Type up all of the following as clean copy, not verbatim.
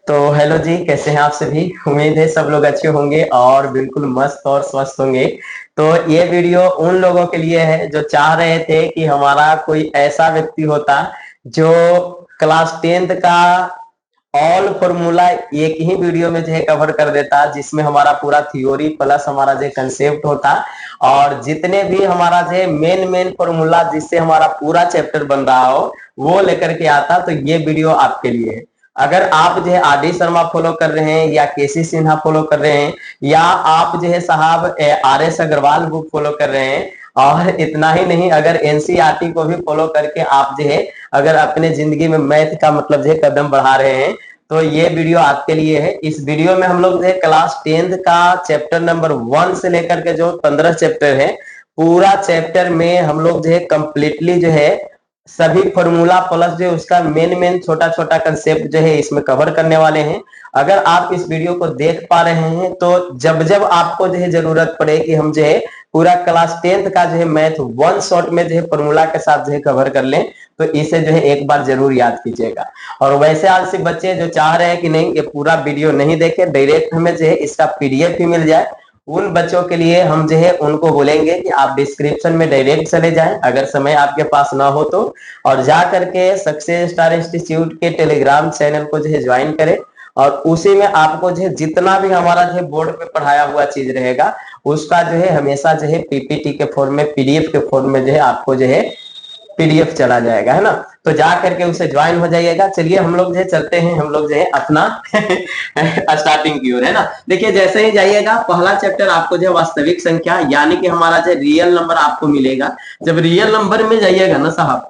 तो हेलो जी, कैसे हैं आप सभी। उम्मीद है सब लोग अच्छे होंगे और बिल्कुल मस्त और स्वस्थ होंगे। तो ये वीडियो उन लोगों के लिए है जो चाह रहे थे कि हमारा कोई ऐसा व्यक्ति होता जो क्लास 10th का ऑल फॉर्मूला एक ही वीडियो में जो है कवर कर देता, जिसमें हमारा पूरा थ्योरी प्लस हमारा जो कंसेप्ट होता और जितने भी हमारा जो मेन मेन फॉर्मूला जिससे हमारा पूरा चैप्टर बन रहा हो वो लेकर के आता। तो ये वीडियो आपके लिए है। अगर आप जो है आर डी शर्मा फॉलो कर रहे हैं या केसी सिन्हा फॉलो कर रहे हैं या आप जो है साहब R S Agarwal book follow कर रहे हैं, और इतना ही नहीं, अगर एनसीईआरटी को भी फॉलो करके आप जो है अगर अपने जिंदगी में मैथ का मतलब जो है कदम बढ़ा रहे हैं, तो ये वीडियो आपके लिए है। इस वीडियो में हम लोग जो है क्लास 10th का चैप्टर नंबर 1 से लेकर के जो 15 चैप्टर है, पूरा चैप्टर में हम लोग जो है कंप्लीटली जो है सभी फॉर्मूला प्लस जो उसका मेन मेन छोटा छोटा कंसेप्ट जो है इसमें कवर करने वाले हैं। अगर आप इस वीडियो को देख पा रहे हैं तो जब जब आपको जो है जरूरत पड़े कि हम जो है पूरा क्लास 10th का जो है मैथ वन शॉट में जो है फॉर्मूला के साथ जो है कवर कर लें, तो इसे जो है एक बार जरूर याद कीजिएगा। और वैसे आलसी बच्चे जो चाह रहे हैं कि नहीं ये पूरा वीडियो नहीं देखे, डायरेक्ट हमें जो है इसका पीडीएफ ही मिल जाए, उन बच्चों के लिए हम जो है उनको बोलेंगे कि आप डिस्क्रिप्शन में डायरेक्ट चले जाएं अगर समय आपके पास ना हो तो, और जा करके सक्सेस स्टार इंस्टीट्यूट के टेलीग्राम चैनल को जो है ज्वाइन करें। और उसी में आपको जो है जितना भी हमारा जो है बोर्ड पे पढ़ाया हुआ चीज रहेगा उसका जो है हमेशा जो है पीपीटी के फॉर्म में, पीडीएफ के फॉर्म में जो है आपको जो है पीडीएफ चला जाएगा, है ना। तो जा करके उसे ज्वाइन हो जाइएगा। चलिए हम लोग जो है चलते हैं, हम लोग जो है अपना स्टार्टिंग की ओर, है ना। देखिए जैसे ही जाइएगा पहला चैप्टर आपको जो है वास्तविक संख्या यानी कि हमारा जो रियल नंबर आपको मिलेगा। जब रियल नंबर में जाइएगा ना साहब,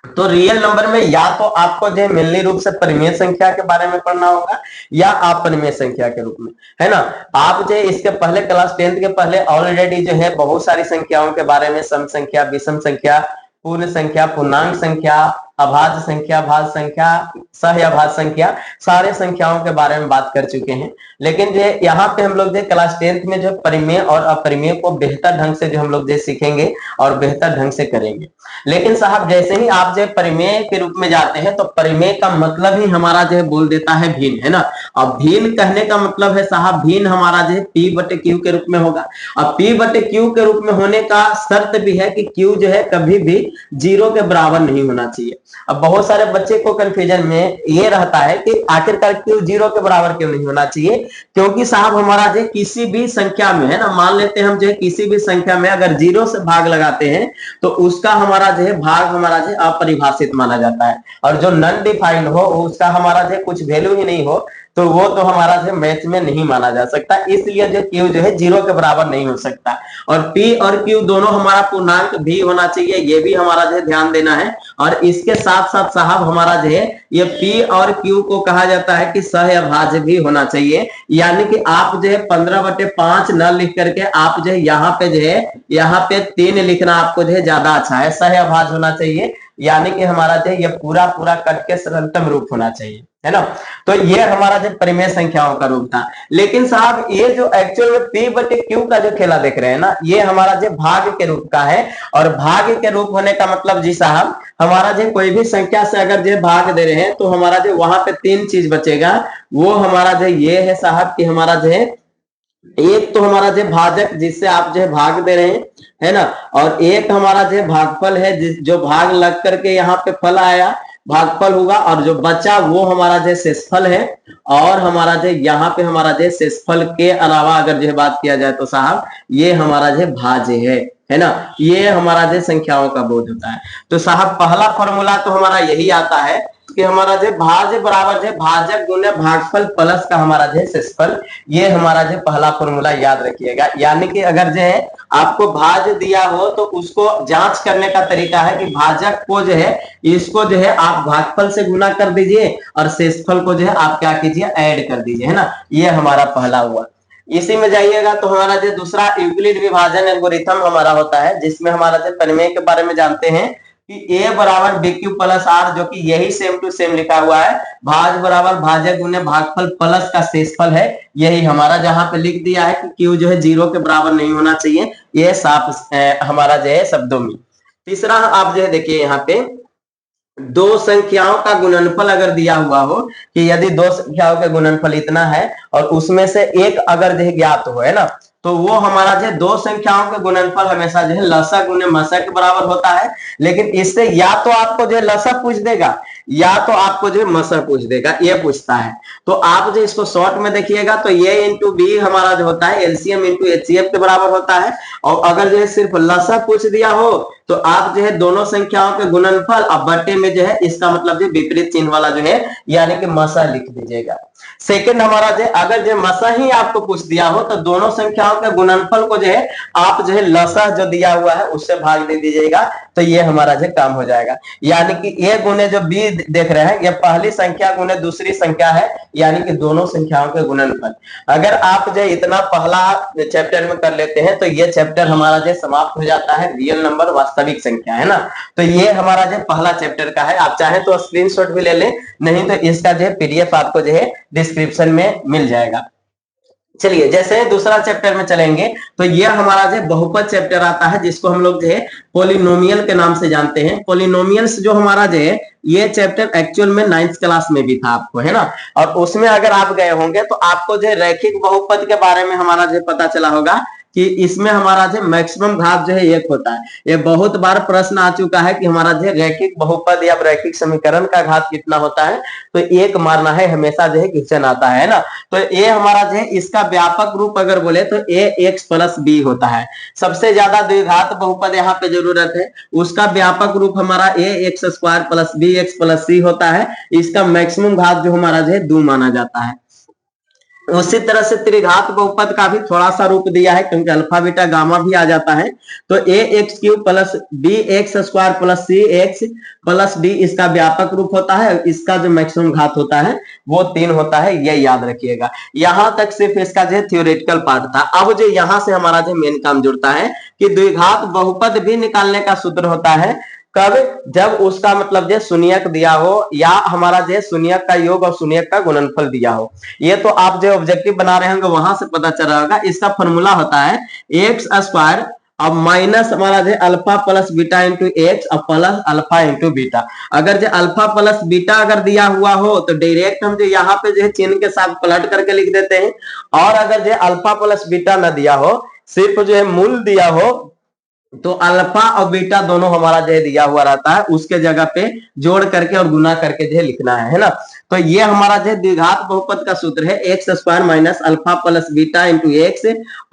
तो रियल नंबर में या तो आपको जो है मेनली रूप से परिमेय संख्या के बारे में पढ़ना होगा या अपरिमेय संख्या के रूप में, है ना। आप जो है इसके पहले क्लास 10th के पहले ऑलरेडी जो है बहुत सारी संख्याओं के बारे में, सम संख्या, विषम संख्या, पूर्ण संख्या, पूर्णांक संख्या, अभाज्य संख्या, भाज्य संख्या, सहअभाज्य संख्या, सारे संख्याओं के बारे में बात कर चुके हैं। लेकिन जो यहाँ पे हम लोग जो क्लास 10th में जो परिमेय और अपरिमेय को बेहतर ढंग से जो हम लोग जो सीखेंगे और बेहतर ढंग से करेंगे। लेकिन साहब जैसे ही आप जो परिमेय के रूप में जाते हैं तो परिमेय का मतलब ही हमारा जो है बोल देता है भिन्न, है ना। अब भिन्न कहने का मतलब है साहब भिन्न हमारा जो है पी बटे क्यू के रूप में होगा। अब पी बटे क्यू के रूप में होने का शर्त भी है कि क्यू जो है कभी भी 0 के बराबर नहीं होना चाहिए। अब बहुत सारे बच्चे को कंफ्यूजन में ये रहता है कि आखिरकार क्यू 0 के बराबर क्यों नहीं होना चाहिए, क्योंकि साहब हमारा जो किसी भी संख्या में, है ना, मान लेते हैं हम जो है किसी भी संख्या में अगर 0 से भाग लगाते हैं तो उसका हमारा जो है भाग हमारा जो अपरिभाषित माना जाता है, और जो नॉन डिफाइंड हो उसका हमारा जो कुछ वैल्यू ही नहीं हो तो वो तो हमारा जो मैथ में नहीं माना जा सकता। इसलिए जो क्यू जो है 0 के बराबर नहीं हो सकता। और पी और क्यू दोनों हमारा पूर्णांक भी होना चाहिए, ये भी हमारा जो है ध्यान देना है। और इसके साथ साथ साहब हमारा जो है ये पी और क्यू को कहा जाता है कि सहअभाज्य भी होना चाहिए। यानी कि आप जो है 15/5 न लिख करके आप जो है यहाँ पे जो है यहाँ पे 3 लिखना आपको जो है ज्यादा अच्छा है। सहअभाज्य होना चाहिए यानी कि हमारा जो है ये पूरा पूरा कट के सरलतम रूप होना चाहिए, है ना। तो ये हमारा जो परिमेय संख्याओं का रूप था। लेकिन साहब ये जो एक्चुअल में पी बटे क्यू का जो खेला देख रहे हैं ना, ये हमारा जो भाग के रूप का है। और भाग के रूप होने का मतलब जी साहब हमारा जो कोई भी संख्या से अगर जो भाग दे रहे हैं तो हमारा जो वहां पे 3 चीज बचेगा। वो हमारा जो ये है साहब कि हमारा जो है एक तो हमारा जो भाजक जिससे आप जो है भाग दे रहे हैं, है ना, और एक हमारा जो भागफल है जो भाग लग करके यहाँ पे फल आया भागफल होगा, और जो बचा वो हमारा जो शेषफल है। और हमारा जो यहाँ पे हमारा जो शेषफल के अलावा अगर जो बात किया जाए तो साहब ये हमारा जो भाज्य है ना। ये हमारा जो संख्याओं का बोध होता है। तो साहब पहला फॉर्मूला तो हमारा यही आता है कि हमारा जो भाज्य बराबर जो भाजक गुने भागफल प्लस का हमारा जो शेषफल, ये हमारा जो पहला फॉर्मूला याद रखिएगा। यानी कि अगर जो है आपको भाज्य दिया हो तो उसको जांच करने का तरीका है कि भाजक को जो है इसको जो है आप भागफल से गुना कर दीजिए और शेषफल को जो है आप क्या कीजिए ऐड कर दीजिए, है ना। ये हमारा पहला हुआ। इसी में जाइएगा तो हमारा जो दूसरा यूक्लिड विभाजन एल्गोरिथम हमारा होता है, जिसमें हमारा जो परिमेय के बारे में जानते हैं कि a बराबर bq प्लस r, जो कि यही सेम टू सेम लिखा हुआ है। भाज बराबर भाजक गुने भागफल प्लस का शेषफल है। यही हमारा जहां पे लिख दिया है कि q जो है 0 के बराबर नहीं होना चाहिए, ये साफ हमारा जो है शब्दों में। तीसरा आप जो है देखिए यहाँ पे दो संख्याओं का गुणनफल अगर दिया हुआ हो कि यदि दो संख्याओं का गुणनफल इतना है और उसमें से एक अगर जो है ज्ञात हो, है ना, तो वो हमारा जो है दो संख्याओं का गुणनफल हमेशा जो है लसा गुने मसा के बराबर होता है। लेकिन इससे या तो आपको जो है लसा पूछ देगा या तो आपको जो है मसा पूछ देगा, ये पूछता है। तो आप जो इसको शॉर्ट में देखिएगा तो ये इंटू बी हमारा जो होता है एलसीएम इंटू एचसीएफ के बराबर होता है। और अगर जो है सिर्फ लसा पूछ दिया हो तो आप जो है दोनों संख्याओं के गुणनफल अब बट्टे में जो है इसका मतलब जो विपरीत चिन्ह वाला जो है यानी कि मसा लिख दीजिएगा। सेकंड हमारा जो अगर जो मसा ही आपको पूछ दिया हो तो दोनों संख्याओं के गुणनफल को जो है आप जो है लसा जो दिया हुआ है उससे भाग दे दीजिएगा, तो ये हमारा जो काम हो जाएगा। यानी कि ए गुने जो बी देख रहे हैं ये पहली संख्या गुने दूसरी संख्या है, यानी कि दोनों संख्याओं के गुणनफल। अगर आप जो इतना पहला चैप्टर में कर लेते हैं तो ये चैप्टर हमारा जो समाप्त हो जाता है, रियल नंबर वास्तविक संख्या, है ना। तो ये हमारा जो पहला चैप्टर का है, आप चाहे तो स्क्रीनशॉट भी ले लें, नहीं तो इसका जो है पीडीएफ आपको जो है डिस्क्रिप्शन में मिल जाएगा। चलिए जैसे दूसरा चैप्टर में चलेंगे तो ये हमारा जो बहुपद चैप्टर आता है जिसको हम लोग जो है पोलिनोमियल के नाम से जानते हैं। पोलिनोमियल्स जो हमारा जो है ये चैप्टर एक्चुअल में 9th क्लास में भी था आपको, है ना, और उसमें अगर आप गए होंगे तो आपको जो है रैखिक बहुपद के बारे में हमारा जो पता चला होगा कि इसमें हमारा जो मैक्सिमम घात जो है एक होता है। ये बहुत बार प्रश्न आ चुका है कि हमारा जो रैखिक बहुपद या रैखिक समीकरण का घात कितना होता है, तो एक मारना है, हमेशा जो है क्वेश्चन आता है ना। तो ये हमारा जो है इसका व्यापक रूप अगर बोले तो ए एक्स प्लस बी होता है। सबसे ज्यादा द्विघात बहुपद यहाँ पे जरूरत है, उसका व्यापक रूप हमारा a x square plus b x plus c होता है। इसका मैक्सिमम घात जो हमारा जो है 2 माना जाता है। उसी तरह से त्रिघात बहुपद का भी थोड़ा सा रूप दिया है क्योंकि अल्फा बीटा गामा भी आ जाता है। तो a x cube plus b x square plus c x plus d इसका व्यापक रूप होता है। इसका जो मैक्सिमम घात होता है वो 3 होता है, ये याद रखिएगा। यहां तक सिर्फ इसका जो थियोरेटिकल पार्ट था। अब जो यहां से हमारा जो मेन काम जुड़ता है कि द्विघात बहुपद भी निकालने का सूत्र होता है कब, जब उसका मतलब जो शून्यक दिया हो या हमारा जो शून्यक का योग और शून्यक का गुणनफल दिया हो। ये तो आप जो ऑब्जेक्टिव बना रहे होंगे वहां से पता चल रहा होगा। इसका फॉर्मूला होता है एक्स स्क्वायर अब माइनस हमारा जो alpha plus beta into x और प्लस अल्फा इंटू बीटा। अगर जो अल्फा प्लस बीटा अगर दिया हुआ हो तो डायरेक्ट हम जो यहाँ पे जो है चिन्ह के साथ पलट करके लिख देते हैं। और अगर जो अल्फा प्लस बीटा न दिया हो, सिर्फ जो है मूल दिया हो, तो अल्फा और बीटा दोनों हमारा जो है दिया हुआ रहता है, उसके जगह पे जोड़ करके और गुना करके जो है लिखना है ना। तो ये हमारा जो द्विघात बहुपद का सूत्र है x square minus alpha plus beta into x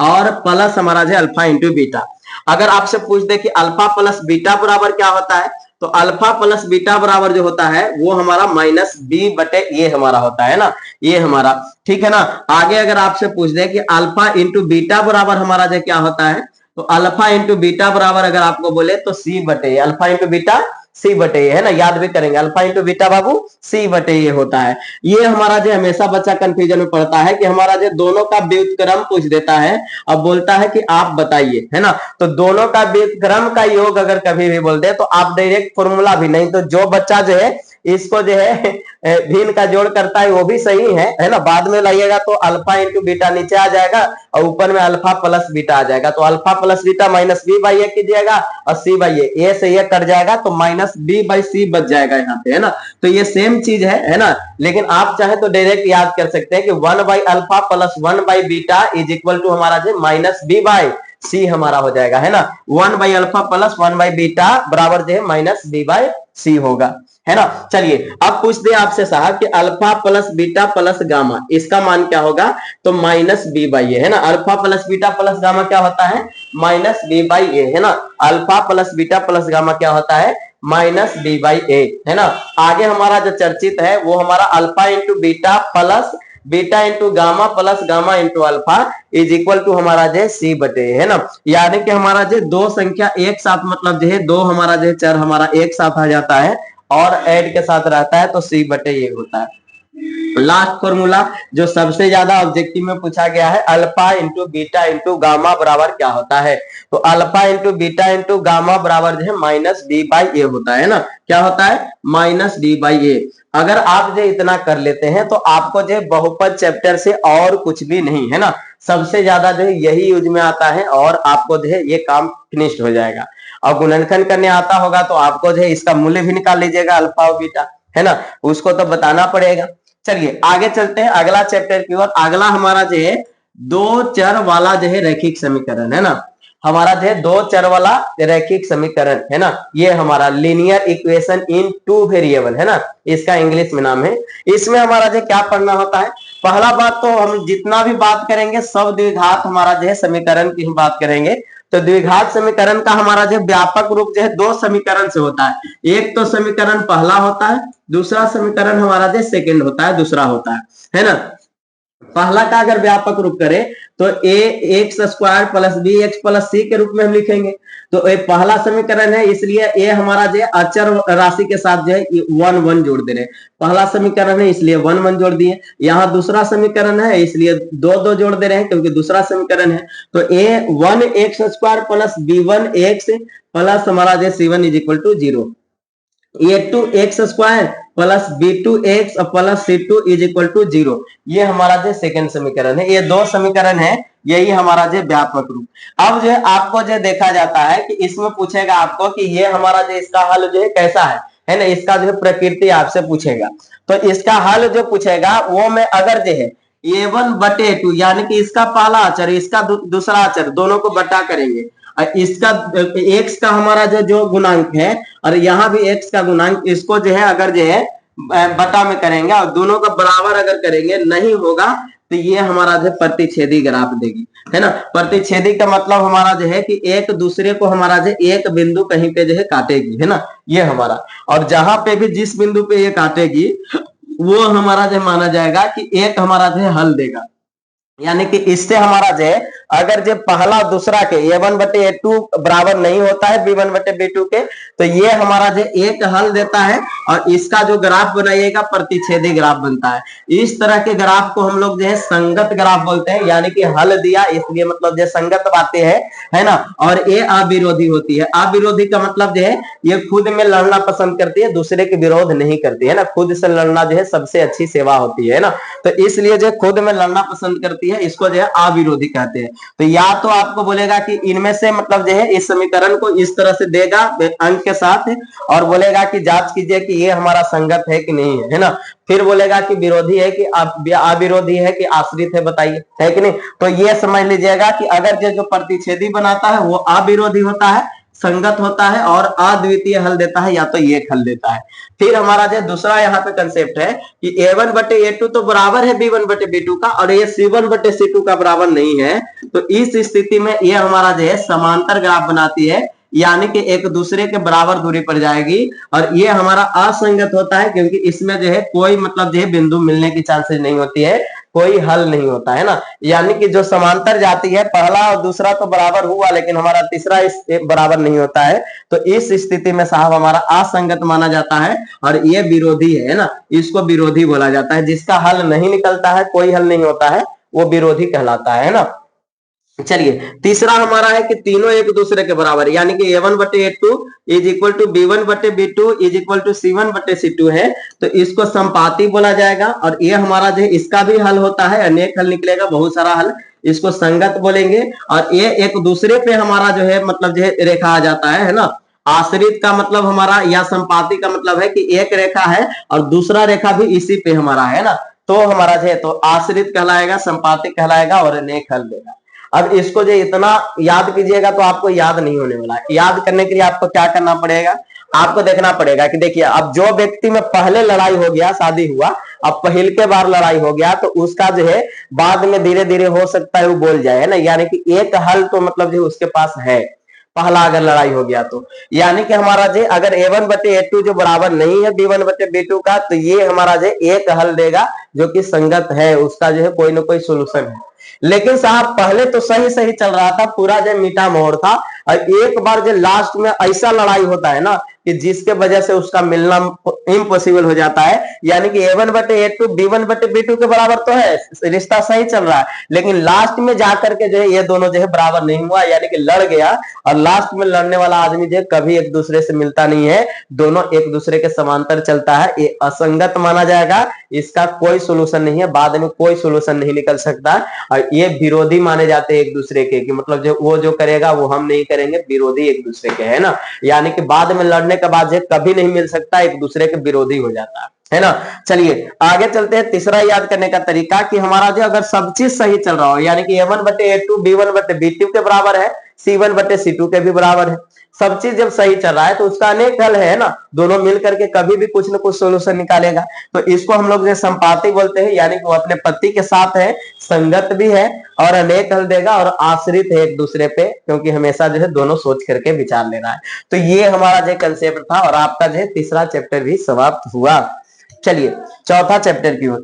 और प्लस हमारा जो अल्फा इंटू बीटा। अगर आपसे पूछ दे कि अल्फा प्लस बीटा बराबर क्या होता है, तो अल्फा प्लस बीटा बराबर जो होता है वो हमारा माइनस बी बटे ये हमारा होता है ना, ये हमारा, ठीक है ना। आगे अगर आपसे पूछ दे कि अल्फा इंटू बीटा बराबर हमारा जो क्या होता है, तो अल्फा इंटू बीटा बराबर अगर आपको बोले तो सी बटे, अल्फा इंटू बीटा सी बटे, है ना, याद भी करेंगे अल्फा इंटू बीटा बाबू सी बटे ये होता है। ये हमारा जो हमेशा बच्चा कंफ्यूजन में पड़ता है कि हमारा जो दोनों का व्युत्क्रम पूछ देता है, अब बोलता है कि आप बताइए, है ना। तो दोनों का व्युत्क्रम का योग अगर कभी भी बोल दे तो आप डायरेक्ट फॉर्मूला भी नहीं, तो जो बच्चा जो है इसको जो है भिन्न का जोड़ करता है वो भी सही है ना। बाद में लाइएगा तो अल्फा इंटू बीटा नीचे आ जाएगा और ऊपर में अल्फा प्लस बीटा आ जाएगा। तो alpha plus beta minus b by a कीजिएगा और सी बाई ए से ये कट जाएगा तो माइनस बी बाई सी बच जाएगा यहाँ पे, है ना। तो ये सेम चीज है ना। लेकिन आप चाहे तो डायरेक्ट याद कर सकते हैं कि 1 by alpha plus 1 by beta is equal to हमारा जो माइनस बी बाई सी हमारा हो जाएगा, है ना। 1 by alpha plus 1 by beta बराबर जो है माइनस बी बाई सी होगा, है ना। चलिए अब पूछ दे आपसे साहब कि alpha plus beta plus gamma इसका मान क्या होगा, तो माइनस बी बाई ए, है ना। Alpha plus beta plus gamma क्या होता है, माइनस बी बाई ए, है ना। Alpha plus beta plus gamma क्या होता है, माइनस बी बाई ए, है ना। आगे हमारा जो चर्चित है वो हमारा alpha into beta plus beta into gamma plus gamma into alpha is equal to हमारा जो सी बटे, है ना। यानी कि हमारा जो दो संख्या एक साथ मतलब जो है दो हमारा जो चर हमारा एक साथ आ जाता है और ऐड के साथ रहता है तो सी बटे ये होता है। लास्ट फॉर्मूला जो सबसे ज्यादा ऑब्जेक्टिव में पूछा गया है, alpha into beta into gamma बराबर क्या होता है, तो alpha into beta into gamma बराबर जो है माइनस डी बाई ए होता है ना। क्या होता है, माइनस डी बाई ए। अगर आप जो इतना कर लेते हैं तो आपको जो बहुपद चैप्टर से और कुछ भी नहीं, है ना। सबसे ज्यादा जो है यही यूज में आता है और आपको जो है ये काम फिनिश्ड हो जाएगा। और गुणनखंड करने आता होगा तो आपको जो है इसका मूल्य भी निकाल लीजिएगा, अल्फा और बीटा, है ना, उसको तो बताना पड़ेगा। चलिए आगे चलते हैं अगला चैप्टर की ओर। अगला हमारा जो है दो चर वाला जो है रैखिक समीकरण, है ना, हमारा जो है दो चर वाला रैखिक समीकरण, है ना, ये हमारा linear equation in two variable, है ना, इसका इंग्लिश में नाम है। इसमें हमारा जो क्या पढ़ना होता है, पहला बात तो हम जितना भी बात करेंगे सब द्विघात हमारा जो है समीकरण की हम बात करेंगे। तो द्विघात समीकरण का हमारा जो व्यापक रूप जो है दो समीकरण से होता है। एक तो समीकरण पहला होता है, दूसरा समीकरण हमारा जो सेकंड होता है, दूसरा होता है ना। पहला का अगर व्यापक रूप करें तो a x square plus b x plus c के रूप में हम लिखेंगे। तो ये पहला समीकरण है, इसलिए ए हमारा जो अचर राशि के साथ जो है वन वन जोड़ दे रहे हैं। पहला समीकरण है इसलिए वन वन जोड़ दिए। यहाँ दूसरा समीकरण है इसलिए दो दो जोड़ दे रहे हैं क्योंकि दूसरा समीकरण है। तो a one x square plus b one x plus हमारा जो c one is equal to zero. A two x square plus b two x plus c two is equal to zero, ये हमारा जो सेकंड समीकरण है। ये दो समीकरण है, यही हमारा जो व्यापक रूप। अब जो आपको जो देखा जाता है कि इसमें पूछेगा आपको कि ये हमारा जो इसका हल जो है कैसा है ना, इसका जो है प्रकृति आपसे पूछेगा। तो इसका हल जो पूछेगा वो में अगर जो है a1 बटे 2 यानी कि इसका पहला अचर इसका दूसरा अचर दोनों को बटा करेंगे, इसका x का हमारा जो गुणांक है और यहाँ भी x का गुणांक, इसको जो है अगर जो है बटा में करेंगे और दोनों का बराबर अगर करेंगे नहीं होगा तो ये हमारा जो प्रतिच्छेदी ग्राफ देगी, है ना। प्रतिच्छेदी का मतलब हमारा जो है कि एक दूसरे को हमारा जो एक बिंदु कहीं पे जो है काटेगी, है ना, ये हमारा। और जहां पे भी जिस बिंदु पे ये काटेगी वो हमारा जो माना जाएगा कि एक हमारा जो हल देगा। यानी कि इससे हमारा जो है अगर जो पहला दूसरा के a1 बटे a2 बराबर नहीं होता है b1 बटे b2 के, तो ये हमारा जो एक हल देता है और इसका जो ग्राफ बनाइएगा प्रतिच्छेदी ग्राफ बनता है। इस तरह के ग्राफ को हम लोग जो है संगत ग्राफ बोलते हैं, यानी कि हल दिया इसलिए मतलब जो संगत बातें है ना। और ये अविरोधी होती है। अविरोधी का मतलब जो है ये खुद में लड़ना पसंद करती है, दूसरे के विरोध नहीं करती है ना। खुद से लड़ना जो है सबसे अच्छी सेवा होती है ना, तो इसलिए जो खुद में लड़ना पसंद करती है इसको जो है अविरोधी कहते हैं। तो या तो आपको बोलेगा कि इनमें से मतलब जो है इस समीकरण को इस तरह से देगा अंक के साथ और बोलेगा कि जांच कीजिए कि ये हमारा संगत है कि नहीं है ना। फिर बोलेगा कि विरोधी है कि अविरोधी है कि आश्रित है, बताइए, है कि नहीं। तो ये समझ लीजिएगा कि अगर जो प्रतिच्छेदी बनाता है वो अविरोधी होता है, संगत होता है और अद्वितीय हल देता है, या तो एक हल देता है। फिर हमारा जो दूसरा यहाँ पे कंसेप्ट है कि a1 बटे a2 तो बराबर है b1 बटे b2 का और ये c1 बटे c2 का बराबर नहीं है। तो इस स्थिति में ये हमारा जो है समांतर ग्राफ बनाती है, यानी कि एक दूसरे के बराबर दूरी पर जाएगी और ये हमारा असंगत होता है क्योंकि इसमें जो है कोई मतलब जो है बिंदु मिलने की चांसेस नहीं होती है, कोई हल नहीं होता है ना। यानी कि जो समांतर जाती है पहला और दूसरा तो बराबर हुआ लेकिन हमारा तीसरा इस बराबर नहीं होता है, तो इस स्थिति में साहब हमारा असंगत माना जाता है और ये विरोधी है ना, इसको विरोधी बोला जाता है। जिसका हल नहीं निकलता है, कोई हल नहीं होता है, वो विरोधी कहलाता है ना। चलिए तीसरा हमारा है कि तीनों एक दूसरे के बराबर, यानी कि a1 बटे a2 is equal to b1 बटे b2 is equal to c1 बटे c2 है, तो इसको संपाती बोला जाएगा। और ये हमारा जो है इसका भी हल होता है, अनेक हल निकलेगा, बहुत सारा हल, इसको संगत बोलेंगे। और ये एक दूसरे पे हमारा जो है मतलब जो है रेखा आ जाता है ना। आश्रित का मतलब हमारा या संपाती का मतलब है कि एक रेखा है और दूसरा रेखा भी इसी पे हमारा है ना, तो हमारा जो है तो आश्रित कहलाएगा, संपाती कहलाएगा और अनेक हल देगा। अब इसको जो इतना याद कीजिएगा तो आपको याद नहीं होने वाला। याद करने के लिए आपको क्या करना पड़ेगा, आपको देखना पड़ेगा कि देखिए अब जो व्यक्ति में पहले लड़ाई हो गया, शादी हुआ, अब पहल के बार लड़ाई हो गया, तो उसका जो है बाद में धीरे धीरे हो सकता है वो बोल जाए, है ना। यानी कि एक हल तो मतलब जो उसके पास है पहला अगर लड़ाई हो गया तो, यानी कि हमारा जो अगर a1 बटे a2 जो बराबर नहीं है b1 बटे b2 का, तो ये हमारा जो एक हल देगा जो कि संगत है, उसका जो है कोई ना कोई सोल्यूशन है। लेकिन साहब पहले तो सही सही चल रहा था, पूरा जो मीठा मोहर था, और एक बार जो लास्ट में ऐसा लड़ाई होता है ना कि जिसके वजह से उसका मिलना इम्पॉसिबल हो जाता है। यानी कि a1 बटे a2 b1 बटे b2 के बराबर तो है, रिश्ता सही चल रहा है, लेकिन लास्ट में जाकर के जो है ये दोनों जो है बराबर नहीं हुआ, यानी कि लड़ गया। और लास्ट में लड़ने वाला आदमी जो है कभी एक दूसरे से मिलता नहीं है, दोनों एक दूसरे के समांतर चलता है, ये असंगत माना जाएगा, इसका कोई सोल्यूशन नहीं है, बाद में कोई सोल्यूशन नहीं निकल सकता। और ये विरोधी माने जाते हैं एक दूसरे के, कि मतलब जो वो जो करेगा वो हम नहीं करेंगे, करेंगे, विरोधी एक दूसरे के, है ना। यानी कि बाद में लड़ने के बाद जो कभी नहीं मिल सकता, एक दूसरे के विरोधी हो जाता है ना। चलिए आगे चलते हैं। तीसरा याद करने का तरीका कि हमारा जो अगर सब चीज सही चल रहा हो, यानी कि A1/A2 B1/B2 के बराबर है, C1/C2 के भी बराबर है, सब चीज जब सही चल रहा है तो उसका अनेक हल है ना, दोनों मिल करके कभी भी कुछ ना कुछ सोल्यूशन निकालेगा। तो इसको हम लोग संपाती बोलते हैं, यानी कि वो अपने पति के साथ है, संगत भी है और अनेक हल देगा और आश्रित है एक दूसरे पे, क्योंकि हमेशा जो है दोनों सोच करके विचार ले रहा है। तो ये हमारा जो कंसेप्ट था और आपका जो है तीसरा चैप्टर भी समाप्त हुआ। चलिए चौथा चैप्टर की ओर।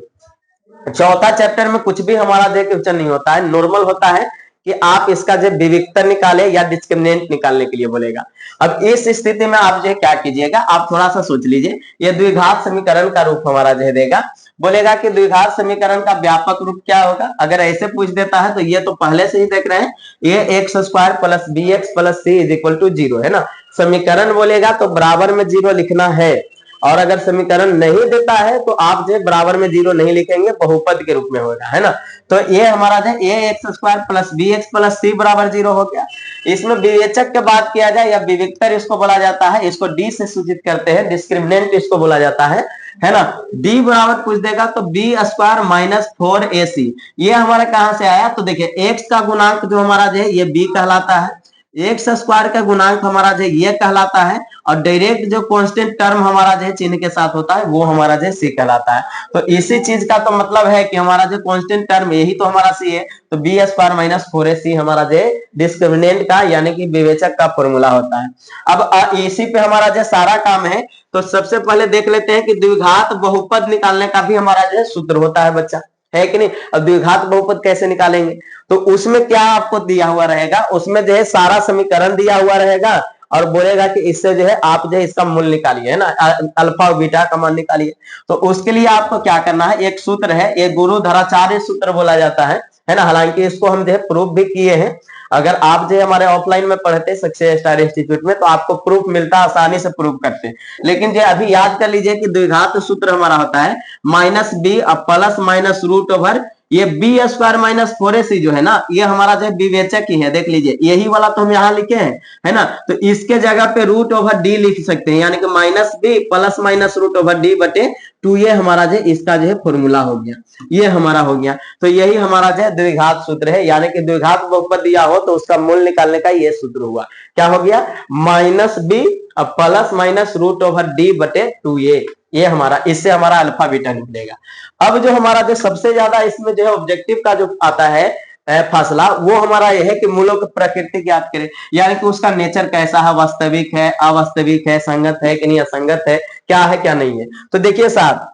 चौथा चैप्टर में कुछ भी हमारा जो क्वेश्चन नहीं होता है, नॉर्मल होता है कि आप इसका जो विविक्तर निकाले या डिस्क्रिमिनेंट निकालने के लिए बोलेगा। अब इस स्थिति में आप जो है क्या कीजिएगा, आप थोड़ा सा सोच लीजिए, ये द्विघात समीकरण का रूप हमारा जो है देगा, बोलेगा कि द्विघात समीकरण का व्यापक रूप क्या होगा। अगर ऐसे पूछ देता है तो ये तो पहले से ही देख रहे हैं, ये x² plus bx plus c is equal to 0 है ना। समीकरण बोलेगा तो बराबर में 0 लिखना है, और अगर समीकरण नहीं देता है तो आप जो बराबर में 0 नहीं लिखेंगे, बहुपद के रूप में होगा, है ना। तो ये हमारा जो ax² plus bx plus c बराबर 0 हो गया। इसमें विवेचक की बात किया जाए या विविक्तर इसको बोला जाता है, इसको डी से सूचित करते हैं, डिस्क्रिमिनेंट इसको बोला जाता है ना। डी बराबर पूछ देगा तो b² माइनस 4ac, ये हमारा कहां से आया, तो देखिए x का गुणांक जो हमारा जो है ये b कहलाता है, x² का गुणांक हमारा जो ये कहलाता है, और डायरेक्ट जो कांस्टेंट टर्म हमारा जो चिन्ह के साथ होता है वो हमारा जो c कहलाता है। तो इसी चीज का तो मतलब है कि हमारा जो कांस्टेंट टर्म यही तो हमारा c है, तो b² माइनस 4ac हमारा जो डिस्क्रिमिनेंट का यानी कि विवेचक का फॉर्मूला होता है। अब इसी पे हमारा जो सारा काम है, तो सबसे पहले देख लेते हैं कि द्विघात बहुपद निकालने का भी हमारा जो सूत्र होता है बच्चा, है कि नहीं। अब द्विघात बहुपद कैसे निकालेंगे, तो उसमें क्या आपको दिया हुआ रहेगा, उसमें जो है सारा समीकरण दिया हुआ रहेगा और बोलेगा कि इससे जो है आप जो है इसका मूल निकालिए, है ना, अल्फा और बीटा का मान निकालिए। तो उसके लिए आपको क्या करना है, एक सूत्र है, एक गुरुधराचार्य सूत्र बोला जाता है ना। हालांकि इसको हम जो है प्रूफ भी किए हैं, अगर आप जो हमारे ऑफलाइन में पढ़ते सक्सेस स्टार इंस्टीट्यूट में तो आपको प्रूफ मिलता, आसानी से प्रूफ करते हैं। लेकिन जो अभी याद कर लीजिए कि द्विघात सूत्र हमारा होता है minus b plus minus root over ये b² माइनस 4ac जो है ना, ये हमारा जो विवेचक ही है, देख लीजिए यही वाला तो हम यहाँ लिखे हैं, है ना। तो इसके जगह पे रूट ओवर डी लिख सकते हैं, यानी कि minus b plus minus root over D बटे 2, ये हमारा जो इसका जो है फॉर्मूला हो गया, ये हमारा हो गया। तो यही हमारा जो द्विघात सूत्र है, यानी कि द्विघात बहुपद दिया हो तो उसका मूल निकालने का ये सूत्र हुआ, क्या हो गया, minus b plus minus root over D बटे 2a, ये हमारा, इससे हमारा अल्फा बीटा निकलेगा। अब जो हमारा जो सबसे ज्यादा इसमें जो है ऑब्जेक्टिव का जो आता है फासला, वो हमारा यह है कि मूलों की प्रकृति ज्ञात करें, यानी कि उसका नेचर कैसा है, वास्तविक है, अवास्तविक है, संगत है कि नहीं, असंगत है, क्या है क्या नहीं है। तो देखिए साहब,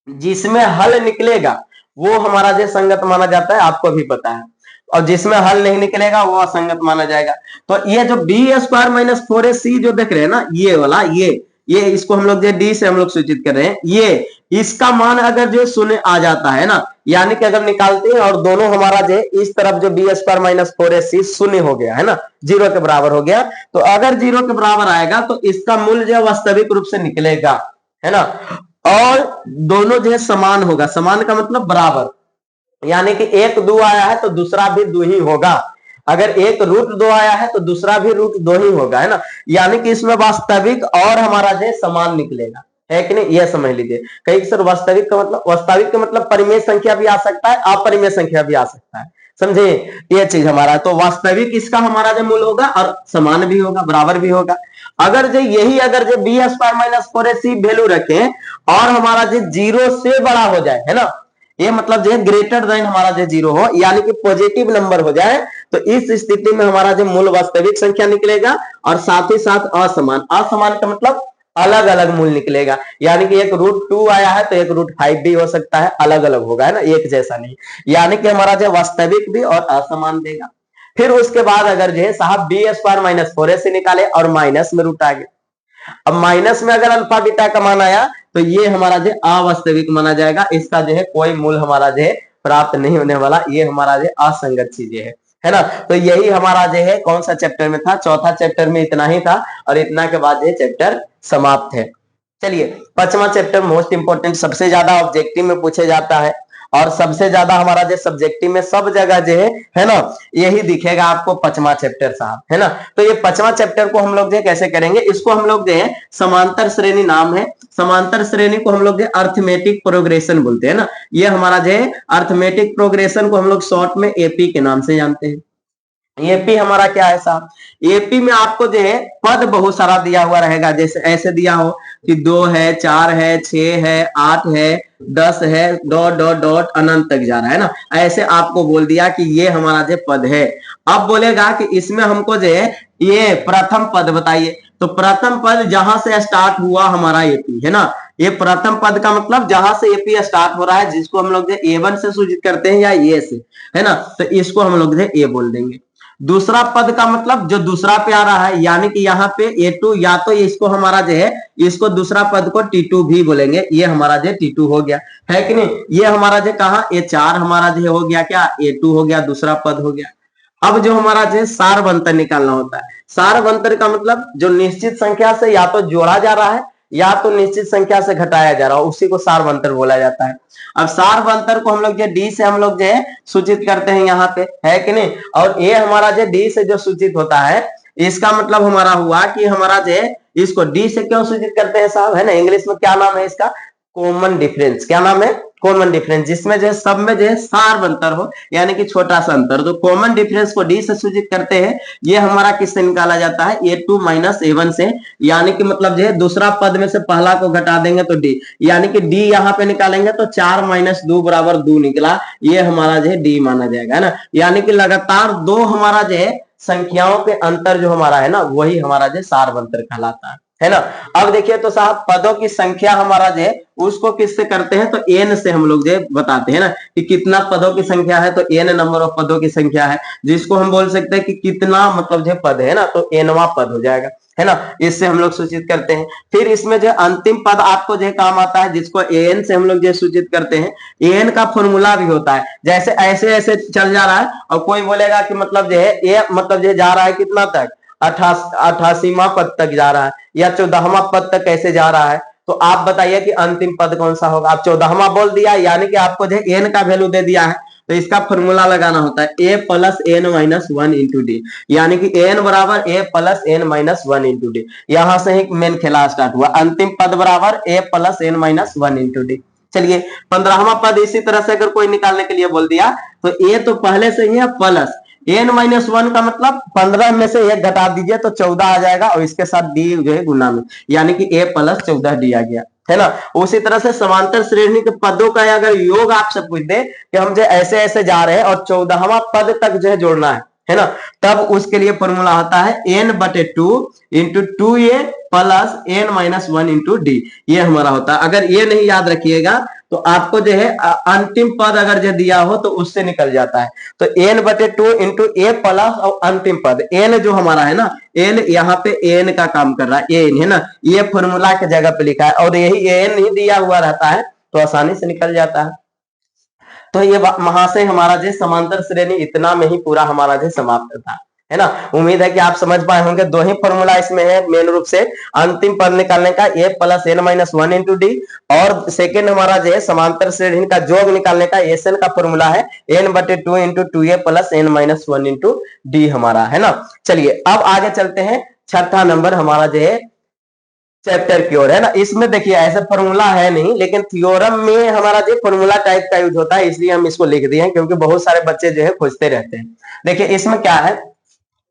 जिसमें हल निकलेगा वो हमारा जो संगत माना जाता है, आपको भी पता है, और जिसमें हल नहीं निकलेगा वो असंगत माना जाएगा। तो ये जो b² माइनस 4ac जो देख रहे हैं ना, ये वाला, ये इसको हम लोग जो डी से हम लोग सूचित कर रहे हैं, ये इसका मान अगर जो शून्य आ जाता है ना, यानी कि अगर निकालते हैं और दोनों हमारा जो इस तरफ जो b² माइनस 4ac शून्य हो गया है ना, 0 के बराबर हो गया, तो अगर 0 के बराबर आएगा तो इसका मूल्य जो वास्तविक रूप से निकलेगा, है ना, और दोनों जो है समान होगा। समान का मतलब बराबर, यानी कि एक 2 आया है तो दूसरा भी 2 ही होगा, अगर एक √2 आया है तो दूसरा भी √2 ही होगा, है ना। यानी कि इसमें वास्तविक और हमारा जो समान निकलेगा, है कि नहीं, यह समझ लीजिए। कहीं सर वास्तविक का मतलब परिमेय संख्या भी आ सकता है, अपरिमेय संख्या भी आ सकता है, समझे, ये चीज हमारा। तो वास्तविक इसका हमारा जो मूल होगा और समान भी होगा, बराबर भी होगा। अगर जो यही अगर जो b² माइनस 4ac वैल्यू रखें और हमारा जो 0 से बड़ा हो जाए, है ना, ये मतलब जो है ग्रेटर देन हमारा जो 0 हो, यानी कि पॉजिटिव नंबर हो जाए, तो इस स्थिति में हमारा जो मूल वास्तविक संख्या निकलेगा और साथ ही साथ असमान, असमान का मतलब अलग अलग मूल निकलेगा, यानी कि एक √2 आया है तो एक √5 भी हो सकता है, अलग अलग होगा, है ना, एक जैसा नहीं, यानी कि हमारा जो वास्तविक भी और असमान देगा। फिर उसके बाद अगर जो है साहब b² माइनस 4ac निकाले और माइनस में रूट आ गया, अब माइनस में अगर अल्फा बीटा का मान आया तो ये हमारा जो अवास्तविक माना जाएगा, इसका जो है कोई मूल हमारा जो है प्राप्त नहीं होने वाला, ये हमारा जो असंगत चीजें है ना। तो यही हमारा जो है कौन सा चैप्टर में था, चौथा चैप्टर में इतना ही था, और इतना के बाद ये चैप्टर समाप्त है। चलिए 5वां चैप्टर मोस्ट इंपोर्टेंट, सबसे ज्यादा ऑब्जेक्टिव में पूछे जाता है, और सबसे ज्यादा हमारा जो सब्जेक्टिव में सब जगह जो है ना, यही दिखेगा आपको 5वां चैप्टर साहब, है ना। तो ये 5वां चैप्टर को हम लोग जो कैसे करेंगे, इसको हम लोग जो है समांतर श्रेणी नाम है, समांतर श्रेणी को हम लोग जो अर्थमेटिक प्रोग्रेशन बोलते हैं ना, ये हमारा जो है अर्थमेटिक प्रोग्रेशन को हम लोग शॉर्ट में एपी के नाम से जानते हैं। एपी हमारा क्या है साहब, एपी में आपको जो है पद बहुत सारा दिया हुआ रहेगा, जैसे ऐसे दिया हो कि 2 है, 4 है, 6 है, 8 है, 10 है, डॉट डॉट डॉट अनंत तक जा रहा है ना, ऐसे आपको बोल दिया कि ये हमारा जो पद है। अब बोलेगा कि इसमें हमको जो है ये प्रथम पद बताइए, तो प्रथम पद जहां से स्टार्ट हुआ हमारा एपी, है ना, ये प्रथम पद का मतलब जहां से एपी स्टार्ट हो रहा है, जिसको हम लोग A1 से सूचित करते हैं या ए से, है ना, तो इसको हम लोग ए बोल देंगे। दूसरा पद का मतलब जो दूसरा पे आ रहा है, यानी कि यहाँ पे A2, या तो इसको हमारा जो है इसको दूसरा पद को T2 भी बोलेंगे, ये हमारा जो T2 हो गया, है कि नहीं। ये हमारा जो कहा A4 हमारा जो हो गया क्या, A2 हो गया, दूसरा पद हो गया। अब जो हमारा जो सारवंतर निकालना होता है, सारवंतर का मतलब जो निश्चित संख्या से या तो जोड़ा जा रहा है या तो निश्चित संख्या से घटाया जा रहा है, उसी को सारवंतर बोला जाता है। अब सारवंतर को हम लोग जो डी से हम लोग जो है सूचित करते हैं यहाँ पे, है कि नहीं। और ये हमारा जो डी से जो सूचित होता है, इसका मतलब हमारा हुआ कि हमारा जो है इसको डी से क्यों सूचित करते हैं साहब, है ना, इंग्लिश में क्या नाम है इसका, कॉमन डिफरेंस। क्या नाम है, कॉमन डिफरेंस, जिसमें जो है सब में जो है सारवंतर हो, यानी कि छोटा सा अंतर। तो कॉमन डिफरेंस को डी से सूचित करते हैं, ये हमारा किससे निकाला जाता है, A2 माइनस A1 से, यानी कि मतलब जो है दूसरा पद में से पहला को घटा देंगे तो डी, यानी कि डी यहाँ पे निकालेंगे तो 4 माइनस 2 बराबर 2 निकला, ये हमारा जो है डी माना जाएगा, है ना। यानी कि लगातार दो हमारा जो है संख्याओं के अंतर जो हमारा है ना, वही हमारा जो सारवंतर कहलाता है ना। अब देखिए तो साहब पदों की संख्या हमारा जो है उसको किससे करते हैं, तो एन से हम लोग जो बताते हैं ना, कि कितना पदों की संख्या है, तो एन नंबर ऑफ पदों की संख्या है, जिसको हम बोल सकते हैं कि कितना मतलब जो पद है ना, तो एनवा पद हो जाएगा, है ना, इससे हम लोग सूचित करते हैं। फिर इसमें जो अंतिम पद आपको जो काम आता है, जिसको एन से हम लोग जो सूचित करते हैं, एन का फॉर्मूला भी होता है, जैसे ऐसे ऐसे चल जा रहा है और कोई बोलेगा कि मतलब जो है ए मतलब जो जा रहा है कितना तक, 88वां पद तक जा रहा है या 14वां पद तक कैसे जा रहा है, तो आप बताइए कि अंतिम पद कौन सा होगा। आप 14वां बोल दिया, यानी कि आपको जो एन का वैल्यू दे दिया है, तो इसका फॉर्मूला लगाना होता है a plus n minus 1 into d, यानी कि एन बराबर a plus n minus 1 into d. यहां से ही मेन खेला स्टार्ट हुआ, अंतिम पद बराबर a plus n minus 1 into d. चलिए 15वां पद इसी तरह से अगर कोई निकालने के लिए बोल दिया, तो ए तो पहले से ही है प्लस एन माइनस 1 का मतलब 15 में से एक घटा दीजिए तो 14 आ जाएगा, और इसके साथ डी जो है गुना में, यानी कि ए प्लस 14 डी आ गया, है ना। उसी तरह से समांतर श्रेणी के पदों का अगर योग आपसे पूछ दे कि हम जो ऐसे ऐसे जा रहे हैं और 14वां पद तक जो है जोड़ना है ना, तब उसके लिए फॉर्मूला होता है एन बटे 2 into 2a plus n minus 1 into D, ये हमारा होता है। अगर ये नहीं याद रखिएगा तो आपको जो है अंतिम पद अगर जो दिया हो तो उससे निकल जाता है। तो एन बटे 2 इंटू ए प्लस और अंतिम पद एन जो हमारा है ना, एन यहाँ पे एन का काम कर रहा है, एन है ना, ये फॉर्मूला के जगह पे लिखा है, और यही एन ही दिया हुआ रहता है तो आसानी से निकल जाता है। तो ये वहां से हमारा जो समांतर श्रेणी इतना में ही पूरा हमारा जो समाप्त था, है ना। उम्मीद है कि आप समझ पाए होंगे। दो ही फॉर्मूला इसमें है मेन रूप से, अंतिम पद निकालने का a plus n minus 1 into d, और सेकेंड हमारा जो है समांतर श्रेणी का योग निकालने का एस एन का फॉर्मूला है एन बटे 2 into 2a plus n minus 1 into d हमारा, है ना। चलिए अब आगे चलते हैं, छठा नंबर हमारा जो है चैप्टर की ओर, है ना। इसमें देखिए ऐसे फॉर्मूला है नहीं, लेकिन थ्योरम में हमारा जो फॉर्मूला टाइप का यूज होता है, इसलिए हम इसको लिख दिए हैं, क्योंकि बहुत सारे बच्चे जो है खोजते रहते हैं। देखिए इसमें क्या है,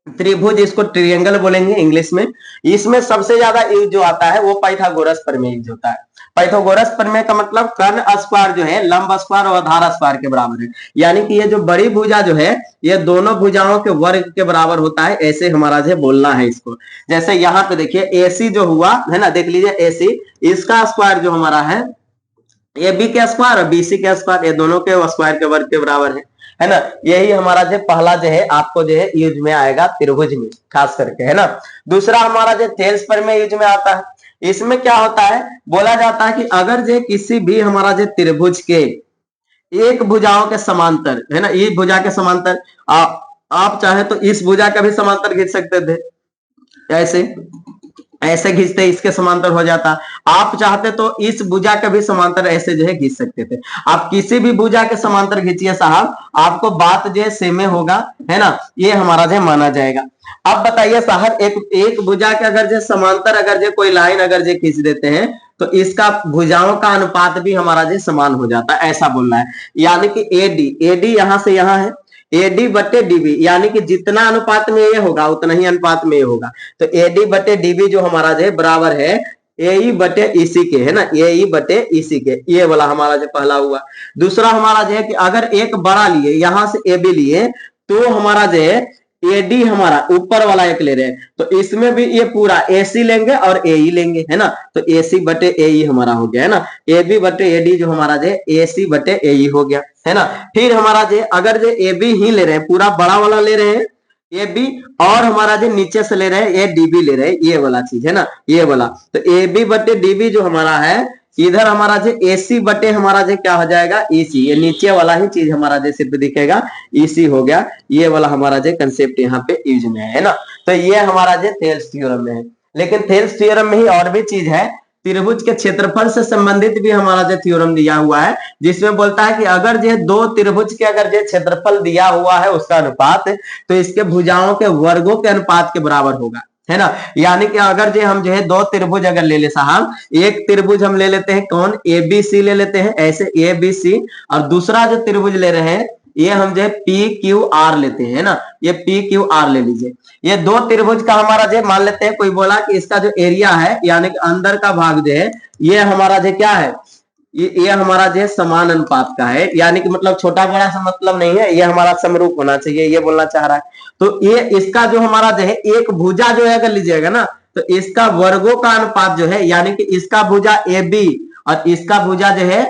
त्रिभुज, इसको ट्रायंगल बोलेंगे इंग्लिश में। इसमें सबसे ज्यादा यूज जो आता है वो पाइथागोरस प्रमेय यूज होता है। पाइथागोरस प्रमेय का मतलब कर्ण स्क्वायर जो है लंब स्क्वायर और आधार स्क्वायर के बराबर है, यानी कि ये जो बड़ी भुजा जो है ये दोनों भुजाओं के वर्ग के बराबर होता है, ऐसे हमारा जो बोलना है इसको। जैसे यहाँ पे देखिए एसी जो हुआ है ना, देख लीजिए एसी, इसका स्क्वायर जो हमारा है ए बी के स्क्वायर और बीसी के स्क्वायर, ये दोनों के स्क्वायर के वर्ग के बराबर है ना। यही हमारा जो पहला जो है आपको जो है यूज में आएगा त्रिभुज में खास करके, है ना। दूसरा हमारा जो थेल्स प्रमेय यूज में आता है। इसमें क्या होता है, बोला जाता है कि अगर जो किसी भी हमारा जो त्रिभुज के एक भुजाओं के समांतर, है ना, ये भुजा के समांतर, आप चाहे तो इस भुजा का भी समांतर खींच सकते थे ऐसे, ऐसे खींचते इसके समांतर हो जाता। आप चाहते तो इस भुजा के भी समांतर ऐसे जो है खींच सकते थे। आप किसी भी भुजा के समांतर खींचिए साहब, आपको बात जो है सेम होगा, है ना, ये हमारा जो माना जाएगा। अब बताइए साहब, एक भुजा के अगर जो समांतर अगर जो कोई लाइन अगर जो खींच देते हैं तो इसका भुजाओं का अनुपात भी हमारा जो समान हो जाता है, ऐसा बोलना है। यानी कि एडी यहां से यहां है, एडी बटे डीबी, यानी कि जितना अनुपात में ये होगा उतना ही अनुपात में ये होगा। तो एडी बटे डीबी जो हमारा जो है बराबर है ए बटे ईसी के, है ना, ए बटे ईसी के। ये वाला हमारा जो पहला हुआ। दूसरा हमारा जो है कि अगर एक बड़ा लिए, यहां से ए बी लिए, तो हमारा जो है एडी हमारा ऊपर वाला एक ले रहे हैं, तो इसमें भी ये पूरा एसी लेंगे और एई लेंगे, है ना। तो एसी बटे एई हमारा हो गया, है ना। ए बी बटे एडी जो हमारा जो एसी बटे एई हो गया, है ना। फिर हमारा जो अगर जो ए बी ही ले रहे हैं, पूरा बड़ा वाला ले रहे हैं ए बी, और हमारा जो नीचे से ले रहे हैं ए डीबी ले रहे हैं, ये वाला चीज, है ना, ये वाला। तो ए बी बटे डीबी जो हमारा है, इधर हमारा जो एसी बटे हमारा जो क्या हो जाएगा ईसी, ये नीचे वाला ही चीज हमारा जो सिर्फ दिखेगा ईसी हो गया। ये वाला हमारा जो कंसेप्ट यहाँ पे यूज में है ना। तो ये हमारा जो थेल्स थ्योरम में है। लेकिन थेल्स थ्योरम में ही और भी चीज है, त्रिभुज के क्षेत्रफल से संबंधित भी हमारा जो थ्योरम दिया हुआ है, जिसमें बोलता है कि अगर जो दो त्रिभुज के अगर जो क्षेत्रफल दिया हुआ है उसका अनुपात, तो इसके भुजाओं के वर्गों के अनुपात के बराबर होगा, है ना। यानी कि अगर जो हम जो है दो त्रिभुज अगर ले ले साहब, एक त्रिभुज हम ले लेते हैं कौन, ए बी सी ले लेते हैं, ऐसे ए बी सी, और दूसरा जो त्रिभुज ले रहे हैं ये हम जो है पी क्यू आर लेते हैं, ना, ये पी क्यू आर ले लीजिए। ये दो त्रिभुज का हमारा जो मान लेते हैं, कोई बोला कि इसका जो एरिया है यानी कि अंदर का भाग जो है ये हमारा जो क्या है, ये हमारा जो है समान अनुपात का है, यानी कि मतलब छोटा बड़ा सा मतलब नहीं है, ये हमारा समरूप होना चाहिए, ये बोलना चाह रहा है। तो ये इसका जो हमारा जो है एक भुजा जो है अगर लीजिएगा ना, तो इसका वर्गों का अनुपात जो है, यानी कि इसका भुजा ए बी और इसका भुजा जो है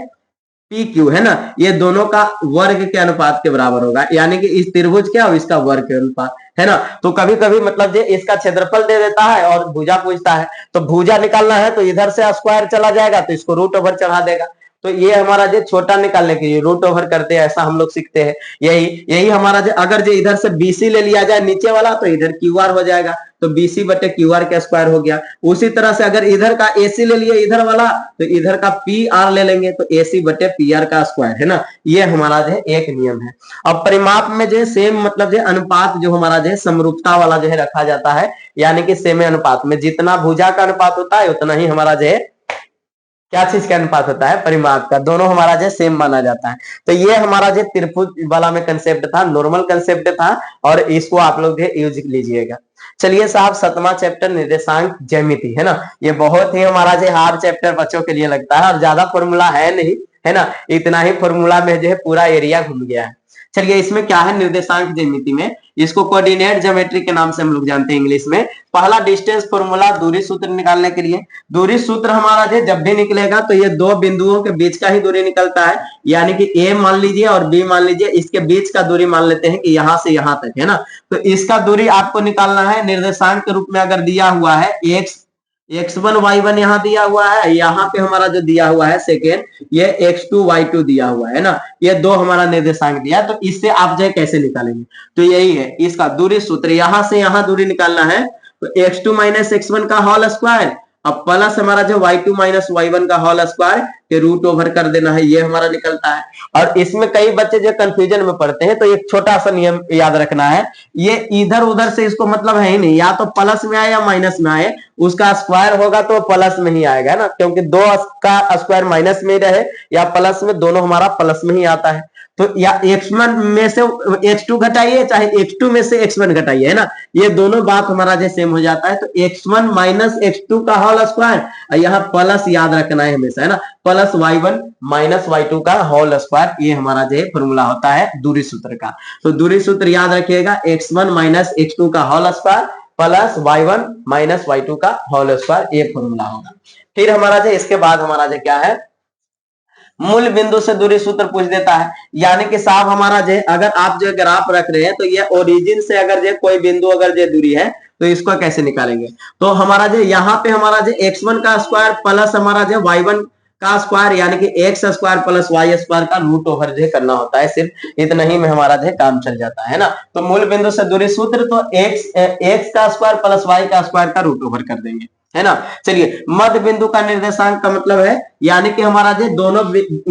पी क्यू, है ना, ये दोनों का वर्ग के अनुपात के बराबर होगा, यानी कि इस त्रिभुज के और इसका वर्ग के अनुपात, है ना। तो कभी कभी मतलब इसका क्षेत्रफल दे देता है और भुजा पूछता है, तो भुजा निकालना है तो इधर से स्क्वायर चला जाएगा तो इसको रूट ओवर चढ़ा देगा। तो ये हमारा जो छोटा निकालने के लिए रूट ओवर करते हैं, ऐसा हम लोग सीखते हैं। यही हमारा जो अगर जो इधर से बीसी ले लिया जाए नीचे वाला, तो इधर क्यू आर हो जाएगा, तो बीसी बटे क्यू आर का स्क्वायर हो गया। उसी तरह से अगर इधर का एसी ले लिए इधर वाला, तो इधर का पी आर ले लेंगे, तो एसी बटे पी आर का स्क्वायर, है ना। ये हमारा जो एक नियम है। अब परिमाप में जो सेम मतलब जो अनुपात जो हमारा जो समरूपता वाला जो है रखा जाता है, यानी कि सेम अनुपात में जितना भुजा का अनुपात होता है उतना ही हमारा जो क्या चीज का अनुपात होता है, परिमाप का, दोनों हमारा जो सेम माना जाता है। तो ये हमारा जो त्रिभुज वाला में कंसेप्ट था, नॉर्मल कंसेप्ट था, और इसको आप लोग जो यूज लीजिएगा। चलिए साहब, 7वां चैप्टर निर्देशांक ज्यामिति, है ना। ये बहुत ही हमारा जो हार्ड चैप्टर बच्चों के लिए लगता है, और ज्यादा फॉर्मूला है नहीं, है ना, इतना ही फॉर्मूला में जो है पूरा एरिया घूम गया है। चलिए इसमें क्या है, निर्देशांक ज्यामिति में इसको कोऑर्डिनेट ज्योमेट्री के नाम से हम लोग जानते हैं इंग्लिश में। पहला डिस्टेंस फॉर्मूला, दूरी सूत्र निकालने के लिए। दूरी सूत्र हमारा जो जब भी निकलेगा तो ये दो बिंदुओं के बीच का ही दूरी निकलता है, यानी कि ए मान लीजिए और बी मान लीजिए, इसके बीच का दूरी मान लेते हैं कि यहां से यहां तक, है ना। तो इसका दूरी आपको निकालना है निर्देशांक के रूप में। अगर दिया हुआ है x1 y1 यहाँ दिया हुआ है, यहाँ पे हमारा जो दिया हुआ है सेकेंड, ये x2 y2 दिया हुआ है ना, ये दो हमारा निर्देशांक दिया। तो इससे आप जो कैसे निकालेंगे, तो यही है इसका दूरी सूत्र। यहां से यहां दूरी निकालना है, तो x2 माइनस x1 का होल स्क्वायर, अब प्लस हमारा जो y2 माइनस y1 का होल स्क्वायर के रूट ओवर कर देना है, ये हमारा निकलता है। और इसमें कई बच्चे जो कंफ्यूजन में पड़ते हैं, तो एक छोटा सा नियम याद रखना है, ये इधर उधर से इसको मतलब है ही नहीं, या तो प्लस में आए या माइनस में आए, उसका स्क्वायर होगा तो प्लस में ही आएगा ना, क्योंकि दो का स्क्वायर माइनस में रहे या प्लस में, दोनों हमारा प्लस में ही आता है। तो या x1 में से x2 घटाइए, चाहे x2 में से x1 घटाइए, है ना, ये दोनों बात हमारा जो सेम हो जाता है। तो x1 माइनस x2 का होल स्क्वायर, और यहाँ प्लस याद रखना है हमेशा, है ना, प्लस y1 माइनस y2 का होल स्क्वायर, ये हमारा जो फॉर्मूला होता है दूरी सूत्र का। तो दूरी सूत्र याद रखिएगा, x1 माइनस x2 का whole square plus y1 minus y2 का होल स्क्वायर, ये फॉर्मूला होगा। फिर हमारा जो इसके बाद हमारा जो क्या है, मूल बिंदु से दूरी सूत्र पूछ देता है। यानी कि साहब हमारा जो अगर आप जो ग्राफ रख रहे हैं, तो ये ओरिजिन से अगर जो कोई बिंदु अगर जो दूरी है, तो इसको कैसे निकालेंगे। तो हमारा जो यहाँ पे हमारा जो x1 का स्क्वायर प्लस हमारा जो y1 का स्क्वायर, यानी कि x square plus y square का रूट ओवर जो करना होता है, सिर्फ इतना ही में हमारा जो काम चल जाता है ना। तो मूल बिंदु से दूरी सूत्र, तो x का स्क्वायर प्लस y का स्क्वायर का रूट ओवर कर देंगे, है ना। चलिए मध्य बिंदु का निर्देशांक का मतलब है यानी कि हमारा जो दोनों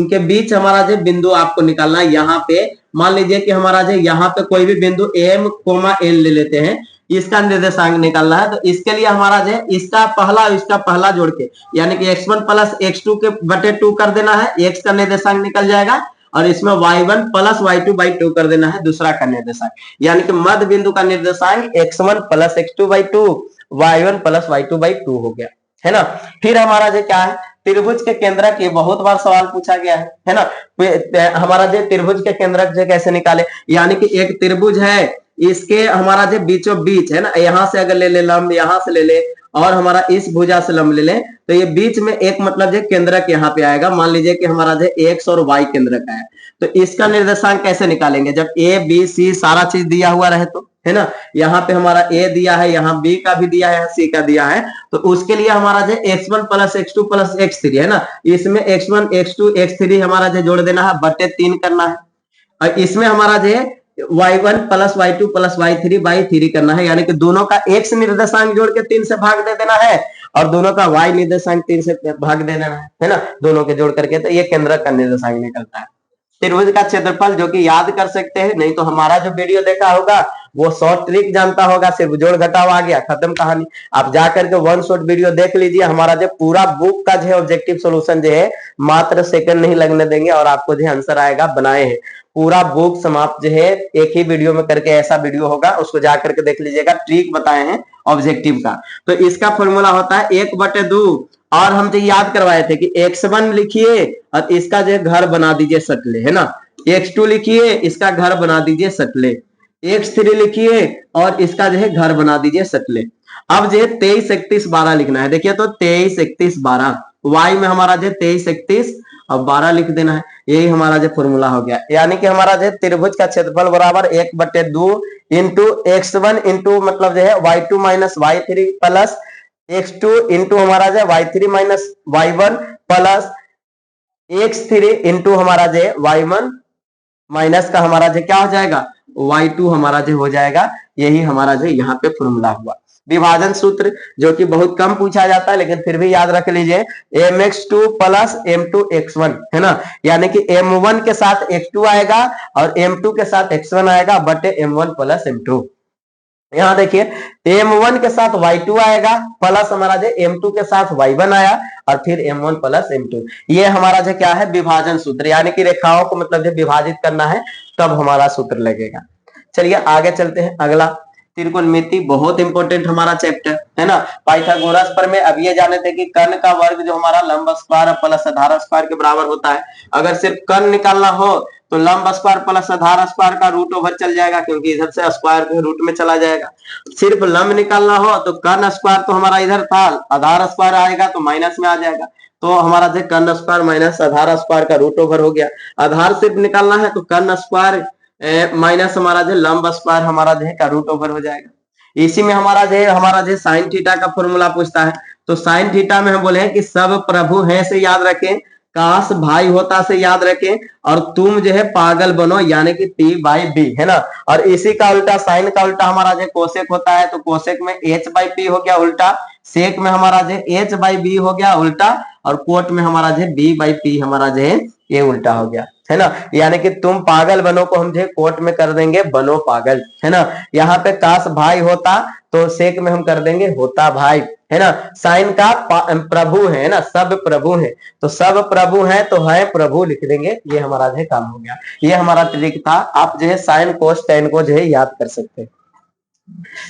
के बीच हमारा जो बिंदु आपको निकालना है। यहाँ पे मान लीजिए कि हमारा जो यहाँ पे कोई भी बिंदु एम कोमा एन ले लेते हैं, इसका निर्देशांक निकालना है। तो इसके लिए हमारा जो इसका पहला जोड़ के यानी कि x1 प्लस x2 के बटे 2 कर देना है, x का निर्देशांक निकल जाएगा। और इसमें y1 प्लस y2 बाई 2 कर देना है दूसरा का निर्देशांक, यानी कि मध्य बिंदु का निर्देशांक x1 plus x2 by 2, y1 plus y2 by 2 हो गया, है ना। फिर हमारा जो क्या है त्रिभुज के केंद्रक, ये बहुत बार सवाल पूछा गया है ना। हमारा जो त्रिभुज के केंद्रक जो कैसे निकाले, यानी कि एक त्रिभुज है, इसके हमारा जो बीचों बीच है ना, यहां से अगर ले ले लंब, यहां से ले ले और हमारा इस भुजा से लंब ले ले, तो ये बीच में एक मतलब जो केंद्रक यहाँ पे आएगा। मान लीजिए कि हमारा जो एक्स और वाई केंद्रक है, तो इसका निर्देशांक कैसे निकालेंगे, जब ए बी सी सारा चीज दिया हुआ रहे तो, है ना। यहाँ पे हमारा ए दिया है, यहाँ बी का भी दिया है, सी का दिया है, तो उसके लिए हमारा जो x1 plus x2 plus x3 है ना, इसमें x1 x2 x3 हमारा जो जोड़ देना है, बटे 3 करना है। और इसमें हमारा जो y1 plus y2 plus y3 by 3 करना है, यानी कि दोनों का x निर्देशांक जोड़ के 3 से भाग दे देना है और दोनों का y निर्देशांक 3 से भाग दे देना है ना, दोनों के जोड़ करके। तो ये केंद्रक का निर्देशांक निकलता है। त्रिभुज का क्षेत्रफल जो कि याद कर सकते हैं, नहीं तो हमारा जो वीडियो देखा होगा वो शॉर्ट ट्रिक जानता होगा, सिर्फ जोड़ घटाव आ गया, खत्म कहानी। आप जाकर के वन शॉट वीडियो देख लीजिए, हमारा जो पूरा बुक का जो है ऑब्जेक्टिव सॉल्यूशन जो है मात्र सेकंड नहीं लगने देंगे और आपको जो आंसर आएगा बनाए हैं। पूरा बुक समाप्त जो है एक ही वीडियो में करके ऐसा वीडियो होगा, उसको जाकर के देख लीजिएगा, ट्रिक बताए हैं ऑब्जेक्टिव का। तो इसका फॉर्मूला होता है 1/2 और हम तो याद करवाए थे कि x1 लिखिए और इसका जो घर बना दीजिए सटले, है ना। x2 लिखिए, इसका घर बना दीजिए सटले। x3 लिखिए और इसका जो है घर बना दीजिए सटले। अब जो है 23 31 12 लिखना है। देखिए तो 23 31 12, y में हमारा जो 23 31 और 12 लिख देना है। यही हमारा जो फॉर्मूला हो गया, यानी कि हमारा जो त्रिभुज का क्षेत्रफल बराबर 1/2 इंटू x1 इंटू मतलब जो है y2 minus y3 plus x2 into हमारा जो y3 minus y1 plus x3 into हमारा जो y1 माइनस का हमारा जो क्या हो जाएगा y2 हमारा जो हो जाएगा। यही हमारा जो यहाँ पे फॉर्मूला हुआ। विभाजन सूत्र जो कि बहुत कम पूछा जाता है लेकिन फिर भी याद रख लीजिए, mx2 प्लस m2 x1, है ना। यानी कि m1 के साथ x2 आएगा और m2 के साथ x1 आएगा बटे m1 प्लस m2। यहाँ देखिए m1 के साथ y2 आएगा प्लस हमारा जो m2 के साथ y1 आया और फिर m1 प्लस m2। ये हमारा जो क्या है विभाजन सूत्र, यानी कि रेखाओं को मतलब जो विभाजित करना है तब हमारा सूत्र लगेगा। चलिए आगे चलते हैं। अगला त्रिकोणमिति, बहुत इंपॉर्टेंट हमारा चैप्टर, है ना। पाइथागोरस पर में अब ये जाने थे कि कर्ण का वर्ग जो हमारा लंब स्क्वायर प्लस आधार स्क्वायर के बराबर होता है। अगर सिर्फ कर्ण निकालना हो तो लंब स्क्वायर प्लस आधार स्क्वायर का रूट ओवर चल जाएगा, क्योंकि इधर से स्क्वायर के रूट में चला जाएगा। सिर्फ लंब निकालना हो तो कर्ण स्क्वायर तो हमारा इधर था, आधार स्क्वायर आएगा तो माइनस में आ जाएगा, तो हमारा जो कर्ण स्क्वायर माइनस आधार स्क्वायर का रूट ओवर हो गया। आधार सिर्फ निकालना है तो कर्ण स्क्वायर माइनस हमारा जो लंब स्क्वायर हमारा जो है का रूट ओवर हो जाएगा। इसी में हमारा जो साइन थीटा का फॉर्मूला पूछता है, तो साइन थीटा में हम बोले हैं कि सब प्रभु हैं से याद रखें, काश भाई होता से याद रखें और तुम जो है पागल बनो, यानी कि p/b, है ना। और इसी का उल्टा साइन का उल्टा हमारा जो कोसेक होता है, तो कोसेक में h/p हो गया उल्टा, सेक में हमारा जो h/b हो गया उल्टा और कोट में हमारा जो b/p हमारा जो है ये उल्टा हो गया, है ना। यानी कि तुम पागल बनो को हम जो कोट में कर देंगे बनो पागल, है ना। यहाँ पे काश भाई होता तो सेक में हम कर देंगे होता भाई, है ना। साइन का प्रभु है ना, सब प्रभु है, तो सब प्रभु है तो है प्रभु लिख देंगे। ये हमारा जो है काम हो गया। ये हमारा ट्रिक था, आप जो है साइन कोस टेन को जो है याद कर सकते हैं।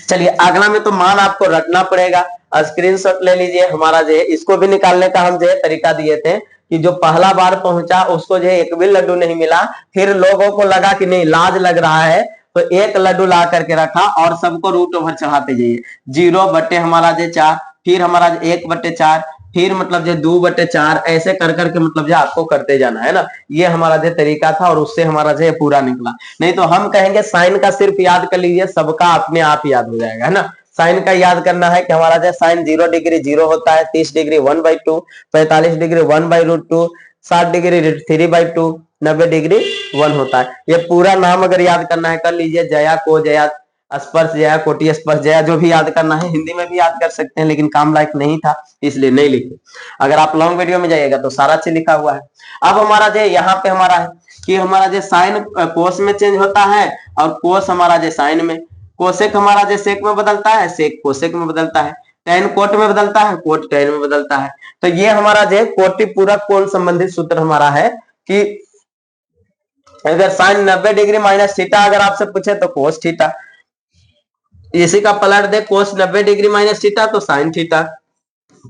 चलिए अगला में तो मान आपको रखना पड़ेगा, स्क्रीनशॉट ले लीजिए। हमारा जो है इसको भी निकालने का हम जो है तरीका दिए थे कि जो पहला बार पहुंचा उसको जो है एक भी लड्डू नहीं मिला, फिर लोगों को लगा कि नहीं लाज लग रहा है तो एक लड्डू ला करके रखा और सबको रूट ओवर चढ़ाते जाइए। 0 बटे हमारा जो 4, फिर हमारा 1/4, फिर मतलब जो 2/4, ऐसे कर करके मतलब जो आपको करते जाना, है ना। ये हमारा जो तरीका था और उससे हमारा जो पूरा निकला। नहीं तो हम कहेंगे साइन का सिर्फ याद कर लीजिए, सबका अपने आप याद हो जाएगा, है ना। साइन का याद करना है कि हमारा जो साइन 0 डिग्री 0 होता है, 30 डिग्री 1/2, 45 डिग्री 1/√2, 60 डिग्री 3/2, 90 डिग्री 1 होता है। ये पूरा नाम अगर याद करना है कर लीजिए, जया को जया स्पर्श जया, कोटि स्पर्श जया, जो भी याद करना है हिंदी में भी याद कर सकते हैं, लेकिन काम लायक नहीं था इसलिए नहीं लिखे। अगर आप लॉन्ग वीडियो में जाइएगा तो सारा चीज लिखा हुआ है। अब हमारा जो यहाँ पे हमारा है कि हमारा जो साइन कोस में चेंज होता है और कोस हमारा जो साइन में, कोसेक हमारा जो सेक में बदलता है, सेक कोसेक में बदलता है, टेन कोट में बदलता है, कोट टेन में बदलता है। तो ये हमारा जो कोटि पूरक कोण संबंधित सूत्र हमारा है कि अगर साइन 90 डिग्री माइनस थीटा अगर आपसे पूछे तो कोस थीटा, इसी का पलट दे कोस 90 डिग्री माइनस थीटा तो sine theta,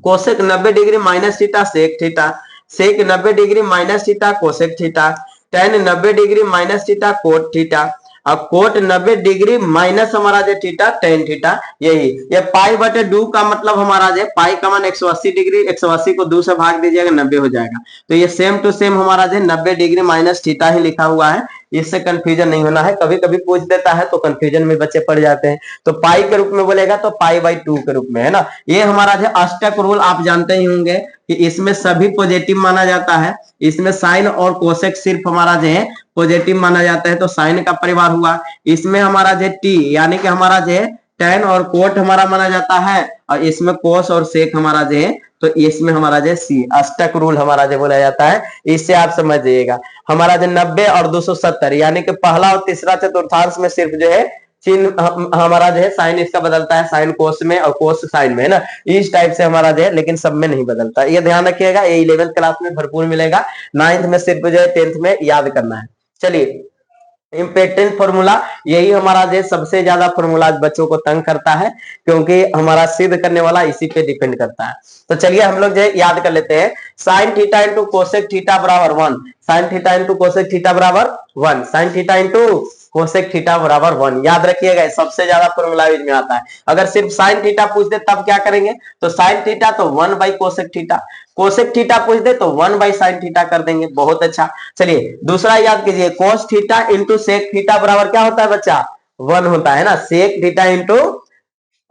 cosec 90 degree minus theta sec theta, sec 90 degree minus theta cosec theta, tan 90 degree minus theta cot theta, अब कोट 90 डिग्री माइनस हमारा जो थीटा टेन थीटा। यही ये पाई बटे 2 का मतलब हमारा जो पाई का मान 180 डिग्री, 180 को 2 से भाग दीजिएगा 90 हो जाएगा। तो ये सेम टू सेम हमारा जो 90 डिग्री माइनस थीटा ही लिखा हुआ है, इससे कंफ्यूजन नहीं होना है। कभी कभी पूछ देता है तो कंफ्यूजन में बच्चे पड़ जाते हैं। तो पाई के रूप में बोलेगा तो पाई बाई 2 के रूप में, है ना। ये हमारा जो अष्टक रूल आप जानते ही होंगे कि इसमें सभी पॉजिटिव माना जाता है, इसमें साइन और कोसेक सिर्फ हमारा जो है पॉजिटिव माना जाता है, तो साइन का परिवार हुआ। इसमें हमारा जो टी यानी कि हमारा जो टेन और कोट हमारा माना जाता है, और इसमें कोस और सेक हमारा जो है, तो इसमें हमारा जो सी अष्टक रूल हमारा जो बोला जाता है। इससे आप समझ जाइएगा हमारा जो 90 और 270 यानी कि पहला और तीसरा चतुर्थांश में सिर्फ जो है चिन्ह हमारा जो है साइन इसका बदलता है, साइन कोस में और कोस साइन में, है ना। इस टाइप से हमारा जो है, लेकिन सब में नहीं बदलता। ये ध्यान रखिएगा, ये 11th क्लास में भरपूर मिलेगा, 9th में सिर्फ जो है 10th में याद करना है। चलिए इम्पोर्टेंट फॉर्मूला, यही हमारा जो सबसे ज्यादा फॉर्मूला बच्चों को तंग करता है, क्योंकि हमारा सिद्ध करने वाला इसी पे डिपेंड करता है। तो चलिए हम लोग जो याद कर लेते हैं, sine theta into cosec theta बराबर 1, sine theta into cosec theta बराबर 1, sine theta into cosec theta बराबर 1। याद रखिएगा सबसे ज्यादा फॉर्मूला यूज में आता है। अगर सिर्फ साइन थीटा पूछ दे तब क्या करेंगे, तो साइन थीटा तो 1 by cosec theta, cosec theta पूछ दे तो 1 बाई साइन थीटा कर देंगे। बहुत अच्छा। चलिए दूसरा याद कीजिए, cos theta into sec theta बराबर क्या होता है बच्चा, 1 होता है ना। Sec theta into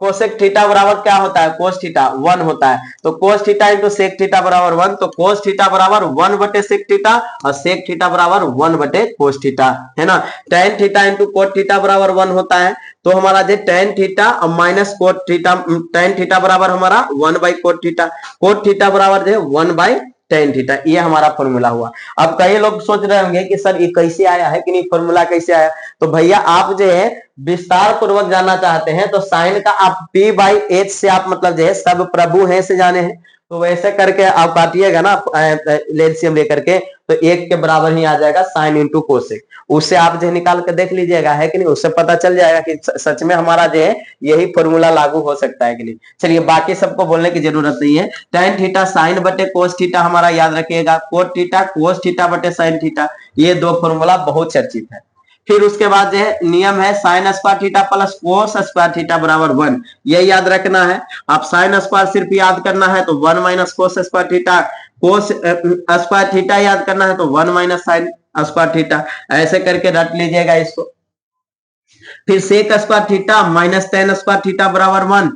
cosec theta बराबर क्या होता है, कोस थीटा 1 होता है। तो cos theta into sec theta बराबर 1, तो कोस थीटा बराबर 1 बटे सेक थीटा और सेक थीटा बराबर 1 बटे कोस थीटा, है ना। Tan theta into cot theta बराबर 1 होता है, तो हमारा जो टेन थीटा और minus cot theta, tan theta बराबर हमारा 1 by cot theta, cot theta बराबर जो 1 बाई टेन थीटा। ये हमारा फॉर्मूला हुआ। अब कई लोग सोच रहे होंगे कि सर ये कैसे आया है कि नहीं, फॉर्मूला कैसे आया। तो भैया आप जो है विस्तार पूर्वक जानना चाहते हैं तो साइन का आप पी बाई एच से आप मतलब जो है सब प्रभु है से जाने हैं, तो वैसे करके आप काटिएगा ना एलसीएम लेकर के, तो 1 के बराबर ही आ जाएगा साइन इंटू कोसेक। उससे आप जो निकाल के देख लीजिएगा, है कि नहीं, उससे पता चल जाएगा कि सच में हमारा जो है यही फॉर्मूला लागू हो सकता है कि नहीं। चलिए बाकी सबको बोलने की जरूरत नहीं है। टेन थीटा साइन बटे कोस थीटा हमारा याद रखिएगा, कोट थीटा कोस थीटा बटे साइन थीटा, ये 2 फॉर्मूला बहुत चर्चित है। फिर उसके बाद जो है नियम है sine square theta plus cos square theta बराबर 1, ये याद रखना है। आप साइन स्क्वायर सिर्फ याद करना है तो 1 minus cos square theta, cos square theta याद करना है तो 1 माइनस साइन स्क्वायर थीटा, ऐसे करके रट लीजिएगा इसको। फिर sec square theta minus tan square theta बराबर 1,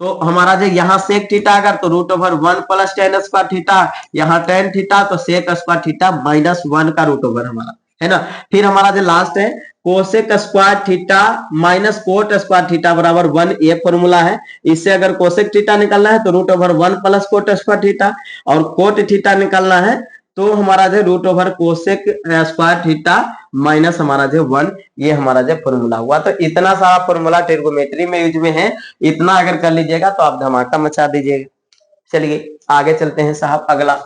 तो हमारा जो यहाँ सेक थीटा अगर तो root over 1 plus tan square theta, यहाँ टेन थीटा तो सेक स्क्वायर थीटा माइनस 1 का रूट ओवर हमारा, है ना। फिर हमारा जो लास्ट है cosec square theta minus cot square theta बराबर 1, ये फॉर्मूला है। इससे अगर कोसेक थीटा निकालना है तो root over 1 plus cot square theta, और कोट थीटा निकालना है तो हमारा जो root over cosec square theta minus हमारा जो 1, ये हमारा जो फॉर्मूला हुआ। तो इतना सारा फॉर्मूला ट्रिग्नोमेट्री में यूज में है, इतना अगर कर लीजिएगा तो आप धमाका मचा दीजिएगा। चलिए आगे चलते हैं साहब। अगला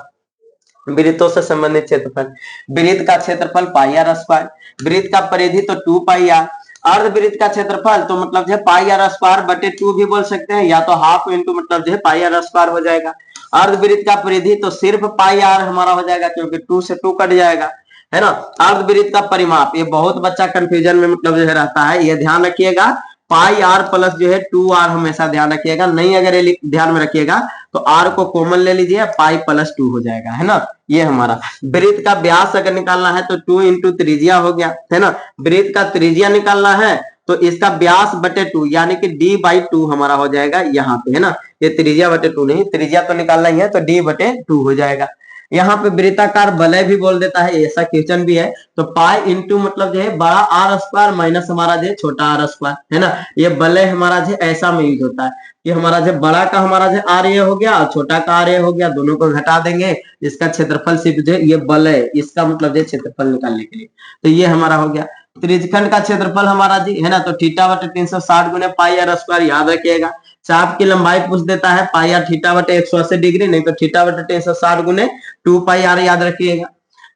वृत्तों से संबंधित क्षेत्रफल, वृत्त का क्षेत्रफल पाई आर स्क्वायर, वृत्त का परिधि तो 2 पाई आर, अर्धवृत्त का क्षेत्रफल तो मतलब जो है पाई आर स्क्वायर बटे 2 भी बोल सकते हैं, या तो हाफ इंटू मतलब जो है पाई आर स्क्वायर हो जाएगा। अर्धवृत्त का परिधि तो सिर्फ पाई आर हमारा हो जाएगा, क्योंकि 2 से 2 कट जाएगा, है ना। अर्धवृत्त का परिमाप, ये बहुत बच्चा कंफ्यूजन में मतलब जो है रहता है, ये ध्यान रखिएगा पाई आर प्लस जो है 2 आर हमेशा ध्यान रखिएगा। नहीं अगर ये ध्यान में रखिएगा तो आर को कॉमन ले लीजिए, पाई प्लस 2 हो जाएगा, है ना। ये हमारा वृत्त का व्यास अगर निकालना है तो 2 इंटू त्रिज्या हो गया, है ना। वृत्त का त्रिज्या निकालना है तो इसका व्यास बटे 2 यानी कि d बाई 2 हमारा हो जाएगा यहाँ पे, है ना। ये त्रिज्या बटे 2 नहीं, त्रिज्या तो निकालना ही है तो d बटे 2 हो जाएगा। यहाँ पे वृत्ताकार वलय भी बोल देता है, ऐसा क्वेश्चन भी है। तो पाई इंटू मतलब जो है बड़ा आर स्क्वायर माइनस हमारा जो है छोटा आर स्क्वायर, है ना। ये वलय हमारा जो ऐसा में यूज होता है कि हमारा जो बड़ा का हमारा जो आर ये हो गया और छोटा का आर ये हो गया, दोनों को घटा देंगे, इसका क्षेत्रफल सिर्फ जो है ये वलय, इसका मतलब जो क्षेत्रफल निकालने के लिए। तो ये हमारा हो गया। त्रिज्यखंड का क्षेत्रफल हमारा जी है ना, तो थीटा बटे 360 गुने पाई आर स्क्वायर, याद रखिएगा। चाप की लंबाई पूछ देता है पाई आर थीटा बटे 180 डिग्री, नहीं तो थीटा बटे 360 गुने 2 पाई आर, याद रखिएगा।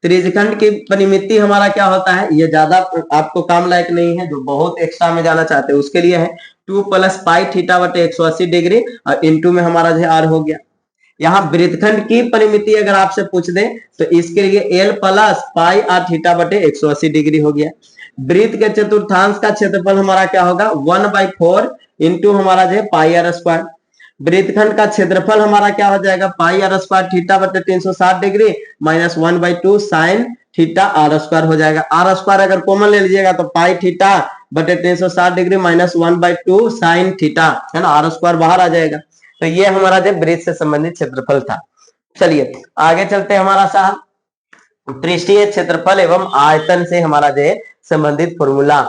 त्रिज्यखंड की परिमिति हमारा क्या होता है, ये ज्यादा आपको काम लायक नहीं है, जो बहुत एक्स्ट्रा में जाना चाहते हैं उसके लिए है 2 प्लस पाई थीटा बटे 180 डिग्री और इंटू में हमारा जो आर हो गया। यहाँ वृत्तखंड की परिमिति अगर आपसे पूछ दे तो इसके लिए l plus pi r theta बटे 180 डिग्री हो गया। वृत्त के चतुर्थांश का क्षेत्रफल हमारा क्या होगा 1/4 इंटू हमारा जो है पाई आर स्क्वायर। वृत्तखंड का क्षेत्रफल हमारा क्या हो जाएगा पाई आर स्क्वायर थीटा बटे 360 degree minus 1/2 sine theta r square हो जाएगा। आर स्क्वायर अगर कॉमन ले लीजिएगा तो पाई थीटा बटे 360 डिग्री माइनस 1/2 साइन थीटा, है ना, आर स्क्वायर बाहर आ जाएगा। तो ये हमारा जो वृत्त से संबंधित क्षेत्रफल था। चलिए आगे चलते हैं हमारा साहब पृष्ठीय क्षेत्रफल एवं आयतन से हमारा जो है संबंधित फॉर्मूला।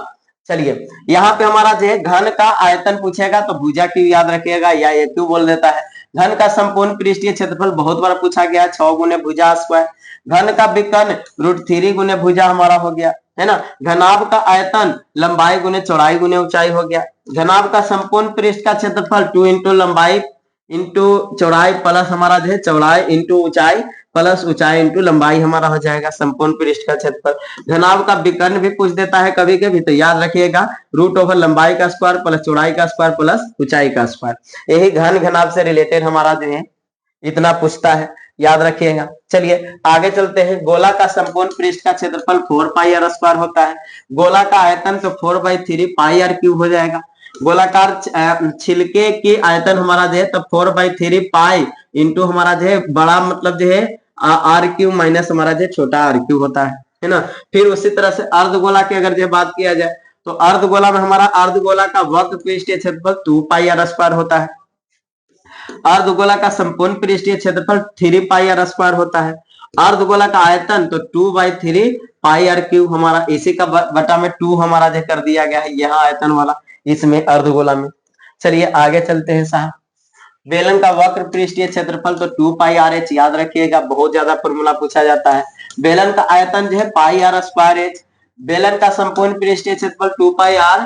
चलिए यहाँ पे हमारा जो है घन का आयतन पूछेगा तो भुजा क्यू याद रखिएगा, या ये क्यू बोल देता है। घन का संपूर्ण पृष्ठीय क्षेत्रफल बहुत बार पूछा गया, 6 गुने भुजा स्क्वायर। घन का विकर्ण √3 गुने भुजा हमारा हो गया, है ना। घनाभ का आयतन लंबाई गुने चौड़ाई गुने ऊंचाई हो गया। घनाभ का संपूर्ण पृष्ठ का क्षेत्रफल 2 इंटू लंबाई इंटू चौड़ाई प्लस हमारा जो है चौड़ाई इंटू ऊंचाई प्लस ऊंचाई इंटू लंबाई हमारा हो जाएगा संपूर्ण पृष्ठ का क्षेत्रफल। घनाभ का विकर्ण भी पूछ देता है कभी कभी, तो याद रखिएगा √ लंबाई का स्क्वायर प्लस चौड़ाई का स्क्वायर प्लस ऊंचाई का स्क्वायर। यही घन घनाभ से रिलेटेड हमारा जो है इतना पूछता है, याद रखिएगा। चलिए आगे चलते हैं। गोला का संपूर्ण पृष्ठ का क्षेत्रफल 4 पाई आर स्क्वायर होता है। गोला का आयतन तो 4/3 पाई आर क्यूब हो जाएगा। गोलाकार छिलके की आयतन हमारा जो है तो 4/3 पाई इंटू हमारा जो है बड़ा मतलब जो है आर क्यूब माइनस हमारा जो छोटा आर क्यूब होता है ना। फिर उसी तरह से अर्धगोला की अगर जो बात किया जाए तो अर्धगोला में हमारा अर्धगोला का वक्र पृष्ठीय क्षेत्रफल 2 पाई आर स्क्वायर होता है। अर्धगोला का संपूर्ण पृष्ठीय क्षेत्रफल 3 पाई आर स्क्वायर होता है। अर्धगोला का आयतन तो 2/3 पाई आर क्यूब हमारा, इसी का बटा में 2 हमारा जो कर दिया गया है यहाँ आयतन वाला इसमें अर्धगोला में। चलिए आगे चलते हैं साहब। बेलन का वक्र पृष्ठीय क्षेत्रफल तो 2 पाई आर एच, याद रखिएगा, बहुत ज्यादा फॉर्मूला पूछा जाता है। बेलन का आयतन जो है पाई आर स्क्वायर एच। बेलन का संपूर्ण पृष्ठीय क्षेत्रफल 2 pi r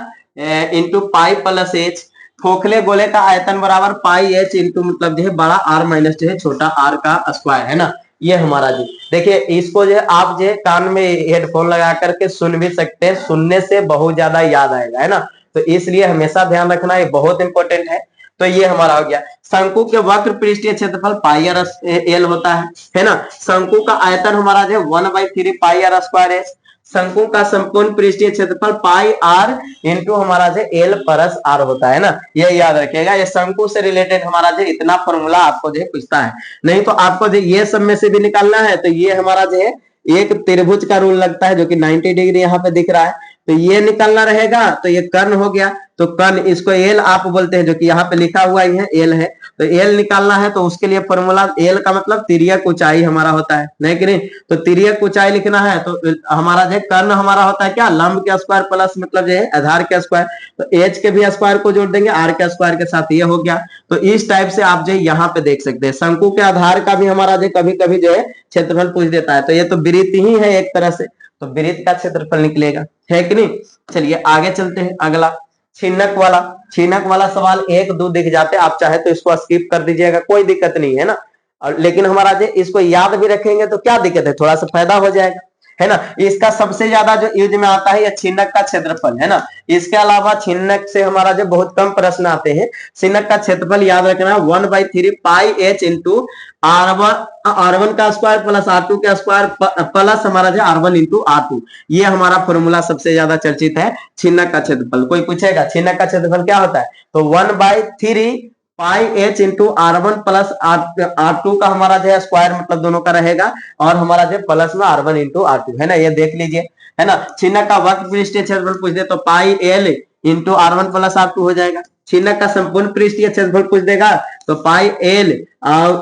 into pi plus h. खोखले गोले का आयतन बराबर पाई एच इंटू मतलब जो है बड़ा आर माइनस जो है छोटा आर का स्क्वायर, है ना। ये हमारा जी देखिए, इसको जो है आप जो है कान में हेडफोन लगा करके सुन भी सकते हैं, सुनने से बहुत ज्यादा याद आएगा, है ना। तो इसलिए हमेशा ध्यान रखना, ये बहुत इंपॉर्टेंट है। तो ये हमारा हो गया। शंकु के वक्र पृष्ठीय क्षेत्रफल पाई आर एल होता है ना। शंकु का आयतन हमारा जो 1/3 पाई आर स्क्वायर है। शंकु का संपूर्ण पृष्ठीय क्षेत्रफल पाई आर इंटू हमारा जो एल प्लस आर होता है ना, ये याद रखिएगा। ये शंकु से रिलेटेड हमारा जो इतना फॉर्मूला आपको जो पूछता है, नहीं तो आपको जो ये सब में से भी निकालना है तो ये हमारा जो है एक त्रिभुज का रूल लगता है जो कि 90 डिग्री यहाँ पे दिख रहा है, तो ये निकालना रहेगा। तो ये कर्ण हो गया, तो कर्ण इसको एल आप बोलते हैं, जो कि यहाँ पे लिखा हुआ ही है एल है। तो एल निकालना है तो उसके लिए फॉर्मूला एल का मतलब तिर्यक ऊंचाई हमारा होता है, नहीं कि नहीं। तो तिर्यक ऊंचाई लिखना है तो हमारा जो कर्ण हमारा होता है क्या, लंब के स्क्वायर प्लस मतलब जो है आधार के स्क्वायर। तो एच के भी स्क्वायर को जोड़ देंगे आर के स्क्वायर के साथ, ये हो गया। तो इस टाइप से आप जो यहाँ पे देख सकते हैं शंकु के आधार का भी हमारा जो कभी कभी जो है क्षेत्रफल पूछ देता है। तो ये तो वृत्त ही है एक तरह से, तो वृत्त का क्षेत्रफल निकलेगा, है कि नहीं। चलिए आगे चलते हैं। अगला छीनक वाला सवाल 1 2 दिख जाते, आप चाहे तो इसको स्किप कर दीजिएगा, कोई दिक्कत नहीं है ना। और लेकिन हमारा जो इसको याद भी रखेंगे तो क्या दिक्कत है, थोड़ा सा फायदा हो जाएगा, है ना। इसका सबसे ज्यादा जो यूज में आता है ये छीनक का क्षेत्रफल, है ना। इसके अलावा छीनक से हमारा जो बहुत कम प्रश्न आते हैं। छीनक का क्षेत्रफल याद रखना 1/3 पाई एच इंटू R1 का स्क्वायर प्लस R2 का स्क्वायर प्लस हमारा जो R1 इंटू R2। ये हमारा फॉर्मूला सबसे ज्यादा चर्चित है छीनक का क्षेत्रफल। कोई पूछेगा छीनक का क्षेत्रफल क्या होता है, तो 1/3 पाई H into R1 plus R2 का हमारा जो है स्क्वायर मतलब दोनों का रहेगा, और हमारा जो प्लस में R1 इंटू R2, है ना। ये देख लीजिए, है ना। छीनक का वक्र पृष्ठीय क्षेत्रफल पूछ दे तो pi L into R1 plus R2 हो जाएगा। छीनक का संपूर्ण पृष्ठीय क्षेत्रफल पूछ देगा तो पाई एल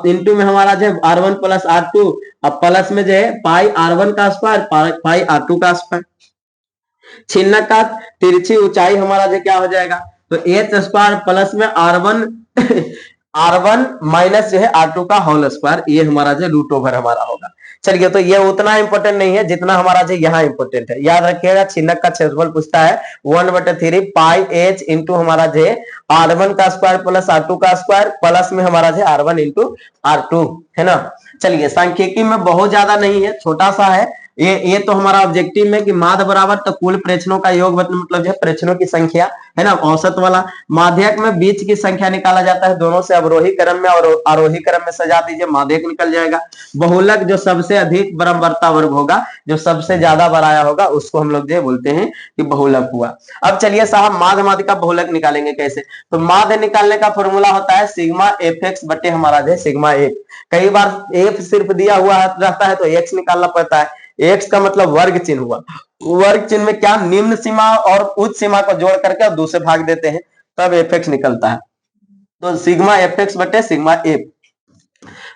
इंटू में हमारा जो है R1 प्लस R2, अब प्लस में जो है पाई R1 का स्क्वायर पाई R2 का स्क्वायर। छिन्नक का तिरछी ऊंचाई हमारा जो क्या हो जाएगा, तो एच स्क्वायर प्लस में R1 R1 माइनस जो है R2 का होल स्क्वायर, ये हमारा जो रूट ओवर हमारा होगा। चलिए, तो ये उतना इंपॉर्टेंट नहीं है जितना हमारा जो यहाँ इंपॉर्टेंट है। याद रखिएगा, छिन्नक का क्षेत्रफल पूछता है 1/3 पाई एच इंटू हमारा जो R1 का स्क्वायर प्लस R2 का स्क्वायर प्लस में हमारा जो R1 इंटू R2 है ना। चलिए, सांख्यिकी में बहुत ज्यादा नहीं है, छोटा सा है ये तो हमारा ऑब्जेक्टिव में कि माध्य बराबर तो कुल प्रेक्षणों का योग मतलब जो है प्रेक्षणों की संख्या है ना, औसत वाला। माध्यक में बीच की संख्या निकाला जाता है, दोनों से अवरोही क्रम में और आरोही क्रम में सजा दीजिए, माध्यक निकल जाएगा। बहुलक जो सबसे अधिक बराबरता वर्ग होगा, जो सबसे ज्यादा बराया होगा, उसको हम लोग जो बोलते हैं कि बहुलक हुआ। अब चलिए साहब, माध्य माध्य का बहुलक निकालेंगे कैसे, तो माध्य निकालने का फॉर्मूला होता है सिग्मा एफ एक्स बटे हमारा जो सिग्मा एफ। कई बार एफ सिर्फ दिया हुआ रहता है तो एक्स निकालना पड़ता है। एक्स का मतलब वर्ग चिन्ह हुआ, वर्ग चिन्ह में क्या निम्न सीमा और उच्च सीमा को जोड़ करके दूसरे भाग देते हैं, तब एफ एक्स निकलता है। तो सिग्मा एफ एक्स बटे सिग्मा एफ।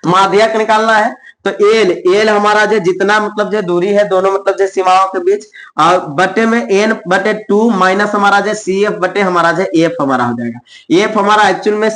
माध्यक निकालना है तो एल हमारा जो जितना मतलब जो दूरी है दोनों मतलब जो सीमाओं के बीच, और बटे में एन बटे 2 माइनस हमारा जो सी एफ बटे हमारा जो एफ हमारा हो जाएगा। एफ हमारा एक्चुअल में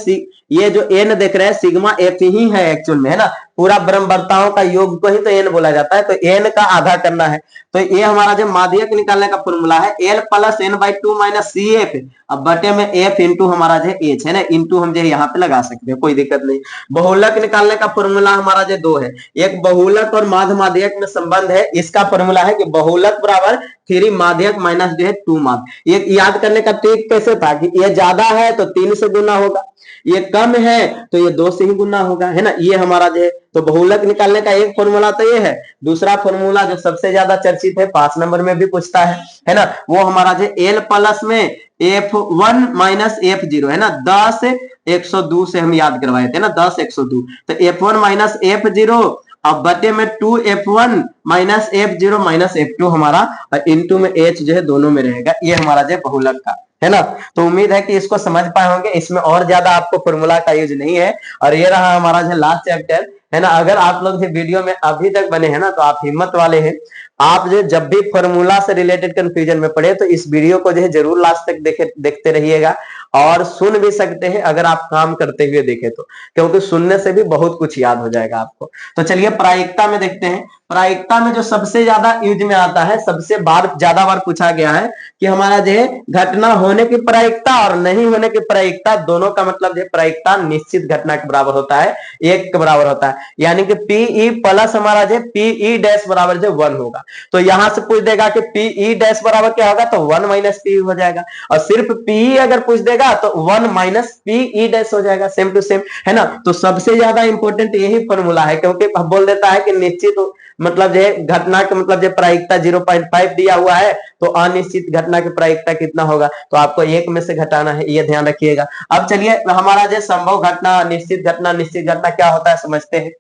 ये जो एन देख रहे हैं सिग्मा एफ ही है एक्चुअल में, है ना। पूरा ब्रह्मवर्ताओं का योग को ही तो एन बोला जाता है, तो एन का आधा करना है। तो ये हमारा जो माध्यक निकालने का फॉर्मूला है l plus n by 2 minus c f, अब बटे में एफ इंटू हमारा जो एच है ना, इंटू हम जो यहाँ पे लगा सकते हैं, कोई दिक्कत नहीं। बहुलक निकालने का फॉर्मूला हमारा जो दो है, एक बहुलक और माध्य माध्यक में संबंध है, इसका फॉर्मूला है कि बहुलक बराबर 3 माध्यक माइनस जो है 2 माध्य। ये याद करने का ट्रिक कैसे था कि ये ज्यादा है तो 3 से गुना होगा, ये कम है तो ये 2 से ही गुना होगा, है ना। ये हमारा जो है तो बहुलक निकालने का एक फॉर्मूला तो ये है। दूसरा फॉर्मूला जो सबसे ज्यादा चर्चित है, 5 नंबर में भी पूछता है ना, वो हमारा जो एल प्लस में F1 माइनस F0 है ना, 10 102 से हम याद करवाए थे ना, 10 102, तो F1 माइनस F0 अब बटे में 2F1 minus F0 minus F2 हमारा, इंटू में H जो है दोनों में रहेगा। ये हमारा जो बहुलक का है ना। तो उम्मीद है कि इसको समझ पाए होंगे, इसमें और ज्यादा आपको फॉर्मूला का यूज नहीं है। और ये रहा हमारा जो लास्ट चैप्टर है ना। अगर आप लोग वीडियो में अभी तक बने हैं ना, तो आप हिम्मत वाले हैं। आप जो जब भी फॉर्मूला से रिलेटेड कंफ्यूजन में पड़े तो इस वीडियो को जो है जरूर लास्ट तक देखते रहिएगा, और सुन भी सकते हैं अगर आप काम करते हुए देखें तो, क्योंकि सुनने से भी बहुत कुछ याद हो जाएगा आपको। तो चलिए प्रायिकता में देखते हैं। प्रायिकता में जो सबसे ज्यादा यूज में आता है, सबसे ज्यादा बार पूछा गया है कि हमारा जो है घटना होने की प्रायिकता और नहीं होने की प्रायिकता, दोनों का मतलब जो प्रायिकता निश्चित घटना के बराबर होता है, 1 के बराबर होता है। यानी कि पीई प्लस हमारा जो पीई डैश बराबर जो 1 होगा। तो यहां से पूछ देगा कि पीई डैश बराबर क्या होगा, तो 1 माइनस पी हो जाएगा। और सिर्फ पीई अगर पूछ देगा तो 1 माइनस पीई डैश हो जाएगा, सेम टू सेम, है ना। तो सबसे ज्यादा इंपॉर्टेंट यही फॉर्मूला है, क्योंकि बोल देता है कि निश्चित मतलब जो घटना के मतलब जो प्रायिकता 0.5 दिया हुआ है, तो अनिश्चित घटना की प्रायिकता कितना होगा, तो आपको 1 में से घटाना है, ये ध्यान रखिएगा। अब चलिए हमारा जो संभव घटना निश्चित घटना क्या होता है समझते हैं।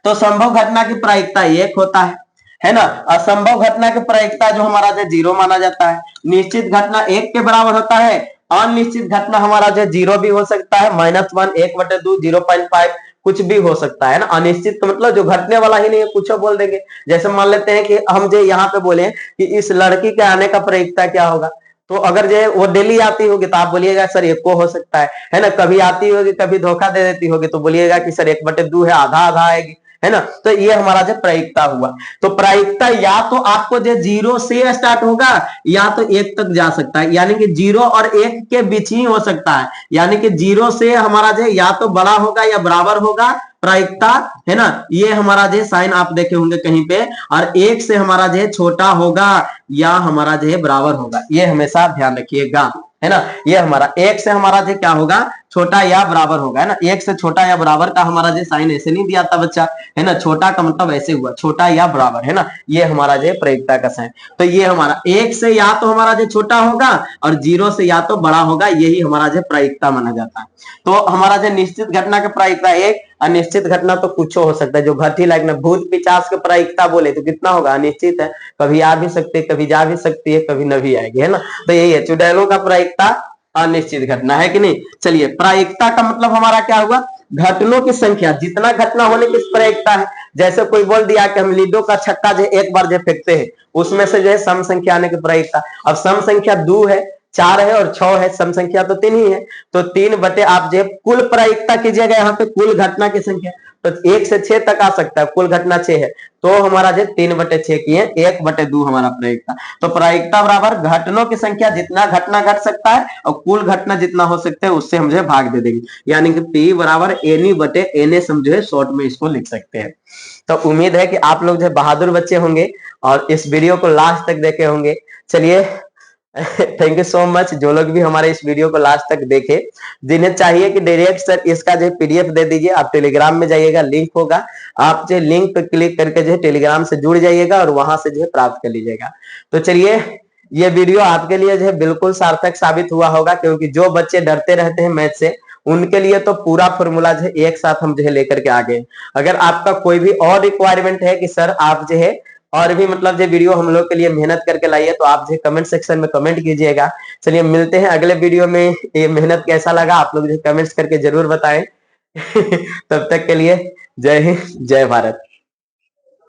तो संभव घटना की प्रायिकता 1 होता है ना। असंभव घटना की प्रायिकता जो हमारा जो 0 माना जाता है। निश्चित घटना 1 के बराबर होता है, अनिश्चित घटना हमारा जो 0 भी हो सकता है, -1 1/2 0.5 कुछ भी हो सकता है ना। अनिश्चित तो मतलब जो घटने वाला ही नहीं है, कुछ बोल देंगे। जैसे मान लेते हैं कि हम जो यहाँ पे बोले कि इस लड़की के आने का प्रायिकता क्या होगा, तो अगर जो वो डेली आती होगी तो आप बोलिएगा सर 1 को हो सकता है ना। कभी आती होगी, कभी धोखा दे देती होगी, तो बोलिएगा कि सर 1/2 है, आधा आधा आएगी, है ना। तो ये हमारा जो प्रायिकता हुआ। तो प्रायिकता या तो आपको जो 0 से स्टार्ट होगा या तो 1 तक जा सकता है, यानी कि 0 और 1 के बीच ही हो सकता है। यानी कि 0 से हमारा जो या तो बड़ा होगा या बराबर होगा प्रायिकता, है ना। ये हमारा जो साइन आप देखे होंगे कहीं पे, और 1 से हमारा जो छोटा होगा या हमारा जो बराबर होगा, ये हमेशा ध्यान रखिएगा, है ना। ये हमारा 1 से हमारा जो क्या होगा, छोटा या बराबर होगा, है ना। 1 से छोटा या बराबर का हमारा जो साइन ऐसे नहीं दिया था बच्चा, है ना। छोटा का मतलब ऐसे हुआ, छोटा या बराबर, है ना। ये हमारा जो प्रायिकता का साइन। तो ये हमारा 1 से या तो हमारा जो छोटा होगा और 0 से या तो बड़ा होगा, यही हमारा जो प्रायिकता माना जाता है। तो हमारा जो निश्चित घटना का प्रायिकता 1, अनिश्चित घटना तो कुछ हो सकता है, जो घटी लायक ना। भूत पिशाच के प्रायिकता बोले तो कितना होगा, अनिश्चित है, कभी आ भी सकते, कभी जा भी सकती है, कभी न भी आएगी, है ना। तो यही है चुड़ैलों का प्रायिकता अनिश्चित घटना है कि नहीं। चलिए, प्रायिकता का मतलब हमारा क्या हुआ, घटनों की संख्या, जितना घटना होने की प्रायिकता है। जैसे कोई बोल दिया कि हम लीडो का छक्का जो एक बार जो फेंकते हैं उसमें से जो है सम संख्या आने की प्रायिकता। अब सम संख्या 2 है, 4 है और 6 है, सम संख्या तो 3 ही है। तो 3 बटे आप जो कुल प्रायिकता कीजिएगा, यहाँ पे कुल घटना की संख्या तो 1 से 6 तक आ सकता है, कुल घटना 6 है। तो हमारा जो 3/6 की है, 1/2 हमारा प्रायिकता। तो प्रायिकता बराबर घटनों की संख्या, जितना घटना घट सकता है और कुल घटना जितना हो सकता है उससे हम जो है भाग दे देंगे, यानी कि P बराबर एनी बटे एन हम जो है शॉर्ट में इसको लिख सकते हैं। तो उम्मीद है कि आप लोग जो है बहादुर बच्चे होंगे और इस वीडियो को लास्ट तक देखे होंगे। चलिए, थैंक यू सो मच जो लोग भी हमारे इस वीडियो को लास्ट तक देखे। जिन्हें चाहिए कि डायरेक्ट सर इसका जो पीडीएफ दे दीजिए, आप टेलीग्राम में जाइएगा, लिंक होगा, आप जो लिंक पर क्लिक करके जो है टेलीग्राम से जुड़ जाइएगा और वहां से जो है प्राप्त कर लीजिएगा। तो चलिए, ये वीडियो आपके लिए जो है बिल्कुल सार्थक साबित हुआ होगा, क्योंकि जो बच्चे डरते रहते हैं मैथ से उनके लिए तो पूरा फॉर्मूला जो है एक साथ हम जो है लेकर के आ गए। अगर आपका कोई भी और रिक्वायरमेंट है कि सर आप जो है और भी मतलब जो वीडियो हम लोग के लिए मेहनत करके लाइए, तो आप जो कमेंट सेक्शन में कमेंट कीजिएगा। चलिए, मिलते हैं अगले वीडियो में। ये मेहनत कैसा लगा आप लोग जो कमेंट्स करके जरूर बताएं। तब तक के लिए जय हिंद, जय भारत।